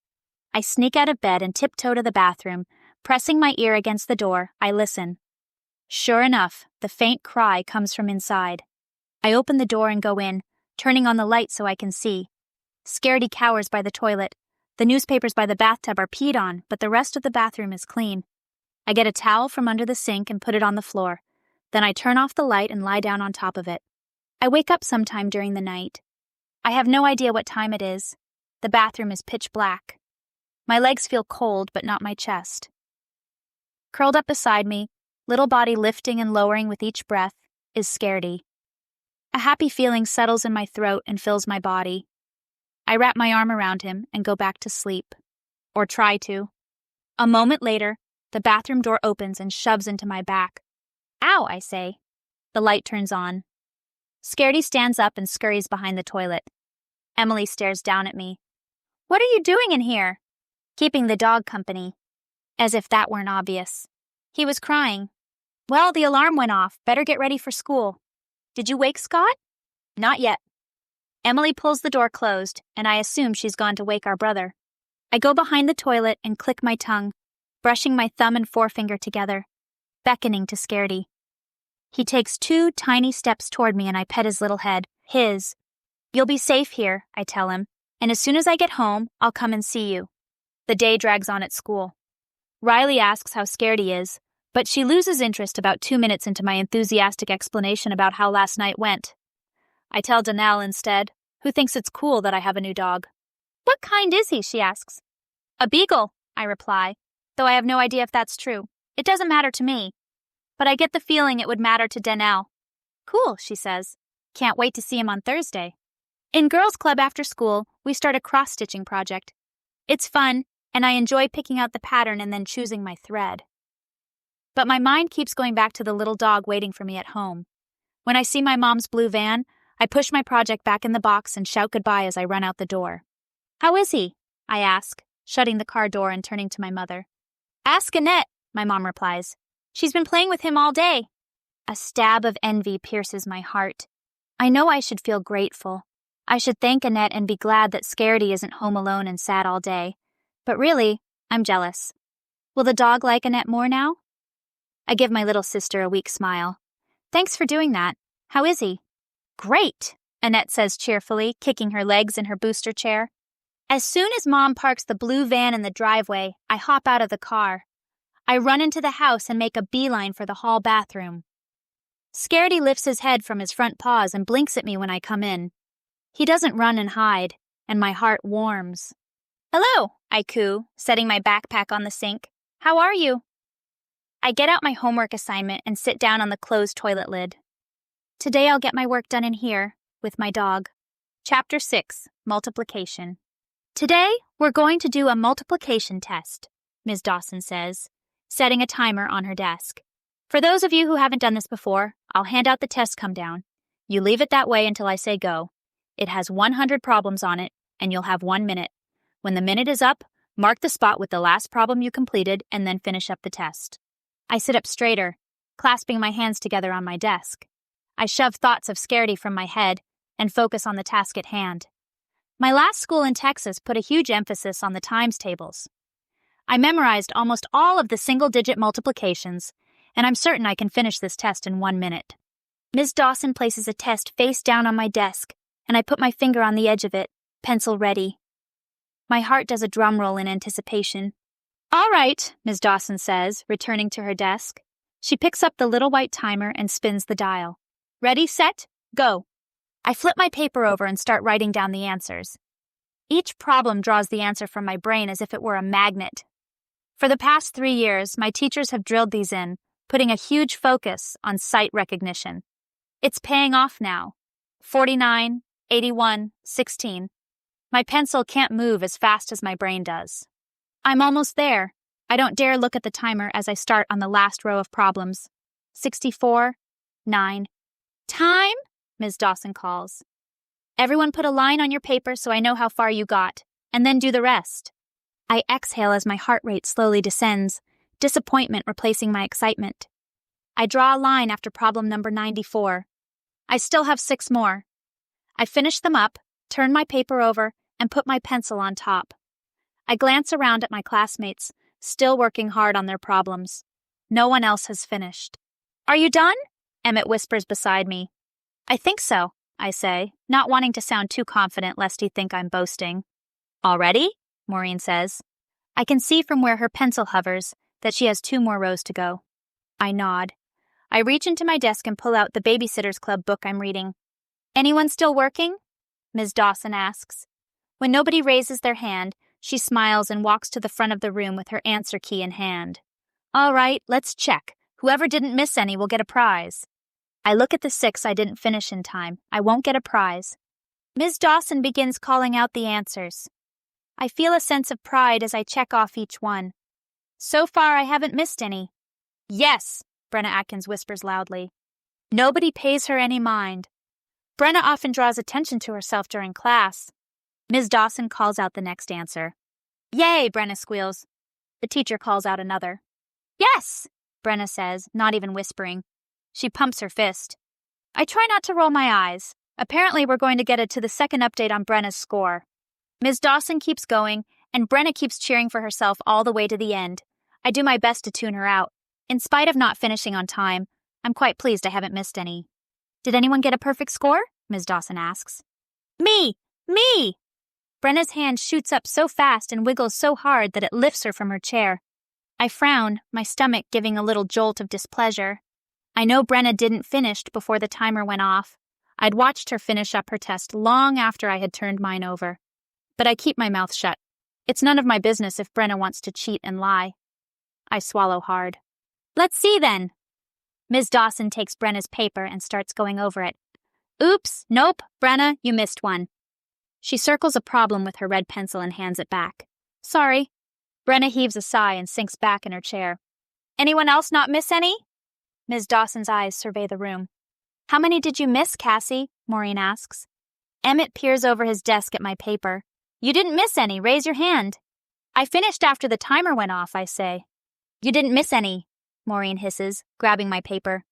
S1: I sneak out of bed and tiptoe to the bathroom. Pressing my ear against the door, I listen. Sure enough, the faint cry comes from inside. I open the door and go in, turning on the light so I can see. Scaredy cowers by the toilet, The newspapers by the bathtub are peed on, but the rest of the bathroom is clean. I get a towel from under the sink and put it on the floor. Then I turn off the light and lie down on top of it. I wake up sometime during the night. I have no idea what time it is. The bathroom is pitch black. My legs feel cold, but not my chest. Curled up beside me, little body lifting and lowering with each breath, is Scaredy. A happy feeling settles in my throat and fills my body. I wrap my arm around him and go back to sleep. Or try to. A moment later, the bathroom door opens and shoves into my back. Ow, I say. The light turns on. Scaredy stands up and scurries behind the toilet. Emily stares down at me. What are you doing in here? Keeping the dog company. As if that weren't obvious. He was crying. Well, the alarm went off. Better get ready for school. Did you wake Scott? Not yet. Emily pulls the door closed, and I assume she's gone to wake our brother. I go behind the toilet and click my tongue, brushing my thumb and forefinger together, beckoning to Scaredy. He takes 2 tiny steps toward me and I pet his little head, his. You'll be safe here, I tell him, and as soon as I get home, I'll come and see you. The day drags on at school. Riley asks how Scaredy is, but she loses interest about 2 minutes into my enthusiastic explanation about how last night went. I tell Danelle instead, who thinks it's cool that I have a new dog. What kind is he, she asks. A beagle, I reply, though I have no idea if that's true. It doesn't matter to me. But I get the feeling it would matter to Danelle. Cool, she says. Can't wait to see him on Thursday. In Girls Club after school, we start a cross-stitching project. It's fun, and I enjoy picking out the pattern and then choosing my thread. But my mind keeps going back to the little dog waiting for me at home. When I see my mom's blue van, I push my project back in the box and shout goodbye as I run out the door. How is he? I ask, shutting the car door and turning to my mother. Ask Annette, my mom replies. She's been playing with him all day. A stab of envy pierces my heart. I know I should feel grateful. I should thank Annette and be glad that Scaredy isn't home alone and sad all day. But really, I'm jealous. Will the dog like Annette more now? I give my little sister a weak smile. Thanks for doing that. How is he? Great, Annette says cheerfully, kicking her legs in her booster chair. As soon as Mom parks the blue van in the driveway, I hop out of the car. I run into the house and make a beeline for the hall bathroom. Scaredy lifts his head from his front paws and blinks at me when I come in. He doesn't run and hide, and my heart warms. Hello, I coo, setting my backpack on the sink. How are you? I get out my homework assignment and sit down on the closed toilet lid. Today I'll get my work done in here, with my dog. Chapter 6, Multiplication. Today, we're going to do a multiplication test, Ms. Dawson says, setting a timer on her desk. For those of you who haven't done this before, I'll hand out the test come down. You leave it that way until I say go. It has 100 problems on it, and you'll have 1 minute. When the minute is up, mark the spot with the last problem you completed and then finish up the test. I sit up straighter, clasping my hands together on my desk. I shove thoughts of Scaredy from my head and focus on the task at hand. My last school in Texas put a huge emphasis on the times tables. I memorized almost all of the single-digit multiplications, and I'm certain I can finish this test in 1 minute. Ms. Dawson places a test face down on my desk, and I put my finger on the edge of it, pencil ready. My heart does a drum roll in anticipation. All right, Ms. Dawson says, returning to her desk. She picks up the little white timer and spins the dial. Ready, set, go. I flip my paper over and start writing down the answers. Each problem draws the answer from my brain as if it were a magnet. For the past 3 years, my teachers have drilled these in, putting a huge focus on sight recognition. It's paying off now. 49, 81, 16. My pencil can't move as fast as my brain does. I'm almost there. I don't dare look at the timer as I start on the last row of problems. 64, 9. Time? Ms. Dawson calls. Everyone put a line on your paper so I know how far you got, and then do the rest. I exhale as my heart rate slowly descends, disappointment replacing my excitement. I draw a line after problem number 94. I still have 6 more. I finish them up, turn my paper over, and put my pencil on top. I glance around at my classmates, still working hard on their problems. No one else has finished. Are you done? Emmett whispers beside me. I think so, I say, not wanting to sound too confident lest he think I'm boasting. Already? Maureen says. I can see from where her pencil hovers that she has 2 more rows to go. I nod. I reach into my desk and pull out the Babysitters Club book I'm reading. Anyone still working? Ms. Dawson asks. When nobody raises their hand, she smiles and walks to the front of the room with her answer key in hand. All right, let's check. Whoever didn't miss any will get a prize. I look at the 6 I didn't finish in time. I won't get a prize. Ms. Dawson begins calling out the answers. I feel a sense of pride as I check off each one. So far, I haven't missed any. Yes, Brenna Atkins whispers loudly. Nobody pays her any mind. Brenna often draws attention to herself during class. Ms. Dawson calls out the next answer. Yay, Brenna squeals. The teacher calls out another. Yes, Brenna says, not even whispering. She pumps her fist. I try not to roll my eyes. Apparently, we're going to get it to the second update on Brenna's score. Ms. Dawson keeps going, and Brenna keeps cheering for herself all the way to the end. I do my best to tune her out. In spite of not finishing on time, I'm quite pleased I haven't missed any. Did anyone get a perfect score? Ms. Dawson asks. Me! Me! Brenna's hand shoots up so fast and wiggles so hard that it lifts her from her chair. I frown, my stomach giving a little jolt of displeasure. I know Brenna didn't finish before the timer went off. I'd watched her finish up her test long after I had turned mine over. But I keep my mouth shut. It's none of my business if Brenna wants to cheat and lie. I swallow hard. Let's see then. Ms. Dawson takes Brenna's paper and starts going over it. Oops, nope, Brenna, you missed one. She circles a problem with her red pencil and hands it back. Sorry. Brenna heaves a sigh and sinks back in her chair. Anyone else not miss any? Ms. Dawson's eyes survey the room. How many did you miss, Cassie? Maureen asks. Emmett peers over his desk at my paper. You didn't miss any, raise your hand. I finished after the timer went off, I say. You didn't miss any, Maureen hisses, grabbing my paper.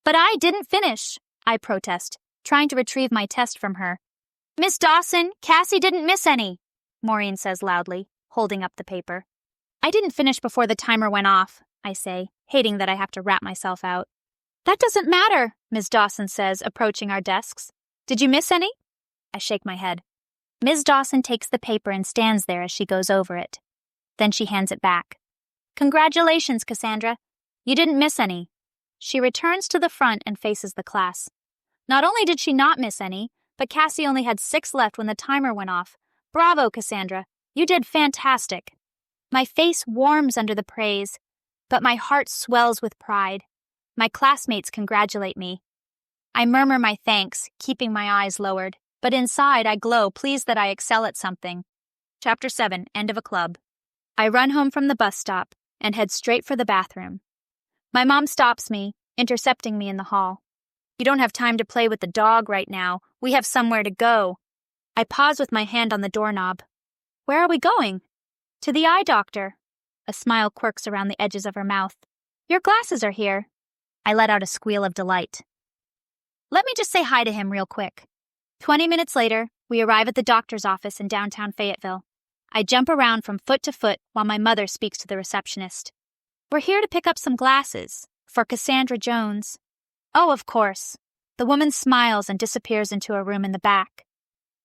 S1: But I didn't finish, I protest, trying to retrieve my test from her. Miss Dawson, Cassie didn't miss any, Maureen says loudly, holding up the paper. I didn't finish before the timer went off, I say, hating that I have to rat myself out. That doesn't matter, Ms. Dawson says, approaching our desks. Did you miss any? I shake my head. Ms. Dawson takes the paper and stands there as she goes over it. Then she hands it back. Congratulations, Cassandra. You didn't miss any. She returns to the front and faces the class. Not only did she not miss any, but Cassie only had 6 left when the timer went off. Bravo, Cassandra. You did fantastic. My face warms under the praise, but my heart swells with pride. My classmates congratulate me. I murmur my thanks, keeping my eyes lowered, but inside I glow, pleased that I excel at something. Chapter 7, End of a Club. I run home from the bus stop and head straight for the bathroom. My mom stops me, intercepting me in the hall. You don't have time to play with the dog right now. We have somewhere to go. I pause with my hand on the doorknob. Where are we going? To the eye doctor. A smile quirks around the edges of her mouth. Your glasses are here. I let out a squeal of delight. Let me just say hi to him real quick. 20 minutes later, we arrive at the doctor's office in downtown Fayetteville. I jump around from foot to foot while my mother speaks to the receptionist. We're here to pick up some glasses for Cassandra Jones. Oh, of course. The woman smiles and disappears into a room in the back.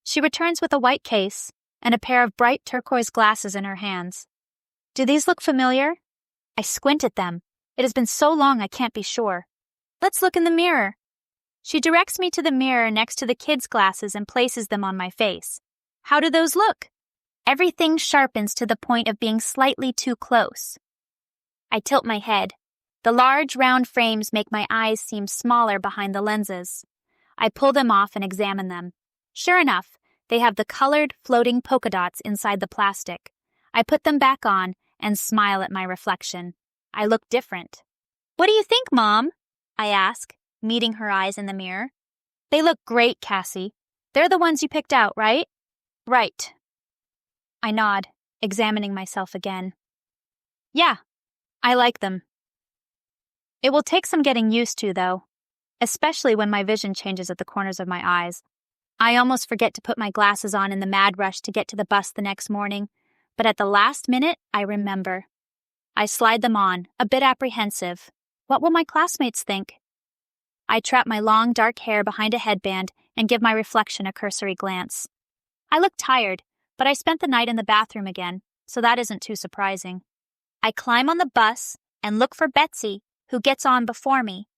S1: She returns with a white case and a pair of bright turquoise glasses in her hands. Do these look familiar? I squint at them. It has been so long I can't be sure. Let's look in the mirror. She directs me to the mirror next to the kids' glasses and places them on my face. How do those look? Everything sharpens to the point of being slightly too close. I tilt my head. The large, round frames make my eyes seem smaller behind the lenses. I pull them off and examine them. Sure enough, they have the colored, floating polka dots inside the plastic. I put them back on and smile at my reflection. I look different. What do you think, Mom? I ask, meeting her eyes in the mirror. They look great, Cassie. They're the ones you picked out, right? Right. I nod, examining myself again. Yeah, I like them. It will take some getting used to, though, especially when my vision changes at the corners of my eyes. I almost forget to put my glasses on in the mad rush to get to the bus the next morning, but at the last minute, I remember. I slide them on, a bit apprehensive. What will my classmates think? I trap my long, dark hair behind a headband and give my reflection a cursory glance. I look tired, But I spent the night in the bathroom again, so that isn't too surprising. I climb on the bus and look for Betsy, who gets on before me.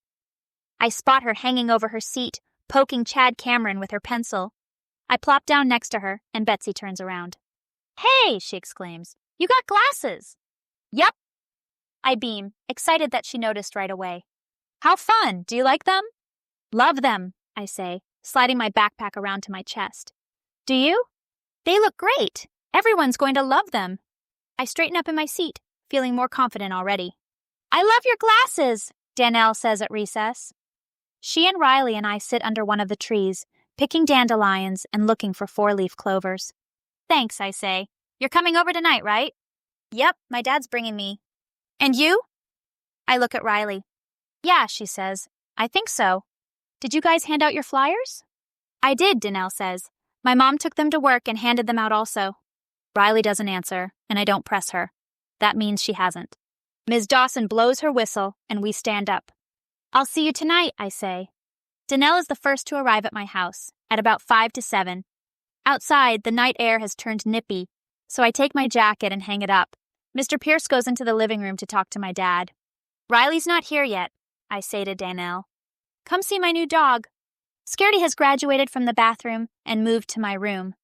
S1: I spot her hanging over her seat, poking Chad Cameron with her pencil. I plop down next to her, and Betsy turns around. "Hey," she exclaims, "you got glasses." "Yep." I beam, excited that she noticed right away. "How fun! Do you like them?" "Love them," I say, sliding my backpack around to my chest. "Do you?" "They look great. Everyone's going to love them." I straighten up in my seat, feeling more confident already. "I love your glasses," Danelle says at recess. She and Riley and I sit under one of the trees, picking dandelions and looking for four-leaf clovers. "Thanks," I say. "You're coming over tonight, right?" "Yep, my dad's bringing me." "And you?" I look at Riley. "Yeah," she says. "I think so. Did you guys hand out your flyers?" "I did," Danelle says. "My mom took them to work and handed them out also." Riley doesn't answer, and I don't press her. That means she hasn't. Ms. Dawson blows her whistle, and we stand up. "I'll see you tonight," I say. Danelle is the first to arrive at my house, at about 5 to 7. Outside, the night air has turned nippy, so I take my jacket and hang it up. Mr. Pierce goes into the living room to talk to my dad. "Riley's not here yet," I say to Danelle. "Come see my new dog." Scaredy has graduated from the bathroom and moved to my room.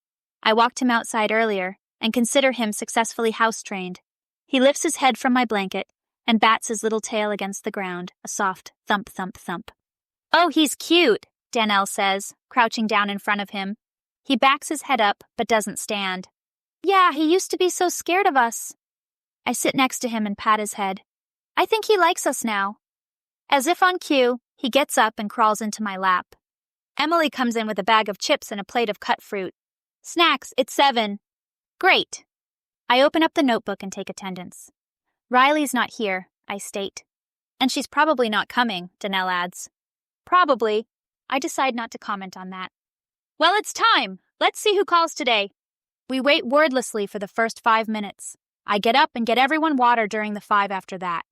S1: I walked him outside earlier and consider him successfully house-trained. He lifts his head from my blanket and bats his little tail against the ground, a soft thump, thump, thump. "Oh, he's cute," Danelle says, crouching down in front of him. He backs his head up, but doesn't stand. "Yeah, he used to be so scared of us." I sit next to him and pat his head. "I think he likes us now." As if on cue, he gets up and crawls into my lap. Emily comes in with a bag of chips and a plate of cut fruit. "Snacks, it's 7. "Great." I open up the notebook and take attendance. "Riley's not here," I state. "And she's probably not coming," Danelle adds. "Probably." I decide not to comment on that. "Well, it's time. Let's see who calls today." We wait wordlessly for the first 5 minutes. I get up and get everyone water during the 5 after that.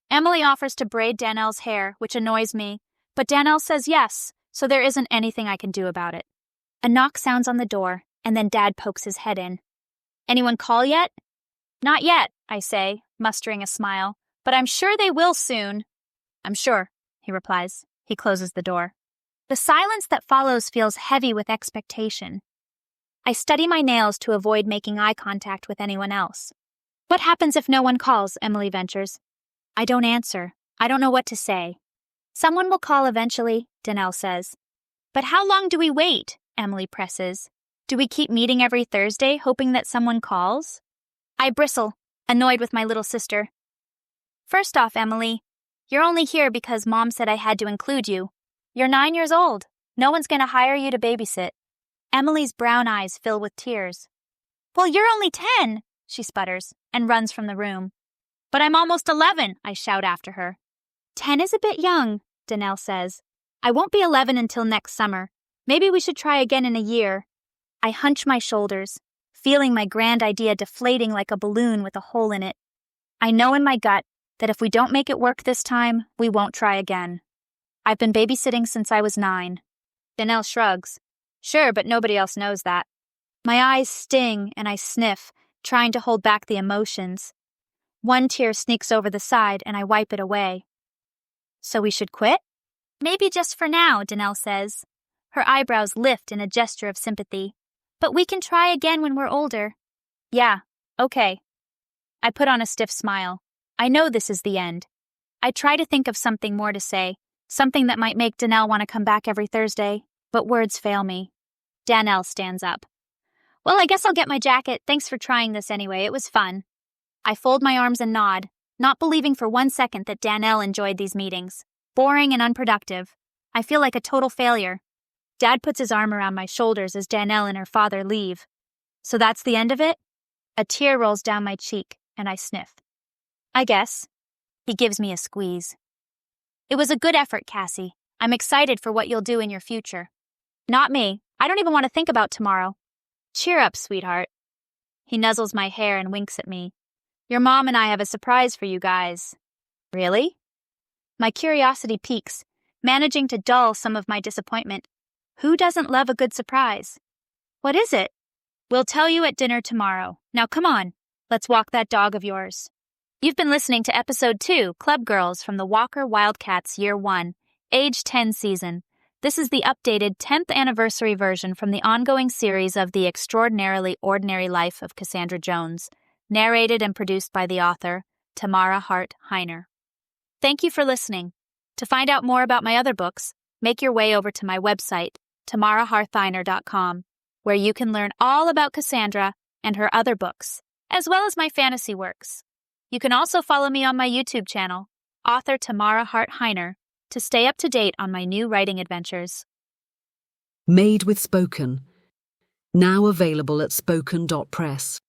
S1: Emily offers to braid Danelle's hair, which annoys me, but Danelle says yes, so there isn't anything I can do about it. A knock sounds on the door, and then Dad pokes his head in. "Anyone call yet?" "Not yet," I say, mustering a smile, "but I'm sure they will soon." "I'm sure," he replies. He closes the door. The silence that follows feels heavy with expectation. I study my nails to avoid making eye contact with anyone else. "What happens if no one calls?" Emily ventures. I don't answer. I don't know what to say. "Someone will call eventually," Danelle says. "But how long do we wait?" Emily presses. "Do we keep meeting every Thursday, hoping that someone calls?" I bristle, annoyed with my little sister. "First off, Emily, you're only here because Mom said I had to include you. You're 9 years old. No one's going to hire you to babysit." Emily's brown eyes fill with tears. "Well, you're only 10, she sputters, and runs from the room. "But I'm almost 11, I shout after her. 10 is a bit young, Danelle says. "I won't be 11 until next summer. Maybe we should try again in a year." I hunch my shoulders, feeling my grand idea deflating like a balloon with a hole in it. I know in my gut that if we don't make it work this time, we won't try again. I've been babysitting since I was 9. Danelle shrugs. "Sure, but nobody else knows that." My eyes sting and I sniff, trying to hold back the emotions. One tear sneaks over the side and I wipe it away. "So we should quit?" "Maybe just for now," Danelle says. Her eyebrows lift in a gesture of sympathy. "But we can try again when we're older." "Yeah, okay." I put on a stiff smile. I know this is the end. I try to think of something more to say, something that might make Danelle want to come back every Thursday, but words fail me. Danelle stands up. "Well, I guess I'll get my jacket. Thanks for trying this anyway. It was fun." I fold my arms and nod, not believing for 1 second that Danelle enjoyed these meetings. Boring and unproductive. I feel like a total failure. Dad puts his arm around my shoulders as Danelle and her father leave. "So that's the end of it?" A tear rolls down my cheek, and I sniff. "I guess." He gives me a squeeze. "It was a good effort, Cassie. I'm excited for what you'll do in your future." "Not me. I don't even want to think about tomorrow." "Cheer up, sweetheart." He nuzzles my hair and winks at me. "Your mom and I have a surprise for you guys." "Really?" My curiosity peaks, managing to dull some of my disappointment. Who doesn't love a good surprise? "What is it?" We'll tell you at dinner tomorrow. Now come on, let's walk that dog of yours. You've been listening to Episode 2, Club Girls from the Walker Wildcats Year 1, Age 10 season. This is the updated 10th anniversary version from the ongoing series of The Extraordinarily Ordinary Life of Cassandra Jones, narrated and produced by the author, Tamara Hart Heiner. Thank you for listening. To find out more about my other books, make your way over to my website, tamarahartheiner.com, where you can learn all about Cassandra and her other books, as well as my fantasy works. You can also follow me on my YouTube channel, author Tamara Hart Heiner, to stay up to date on my new writing adventures.
S3: Made with Spoken. Now available at spoken.press.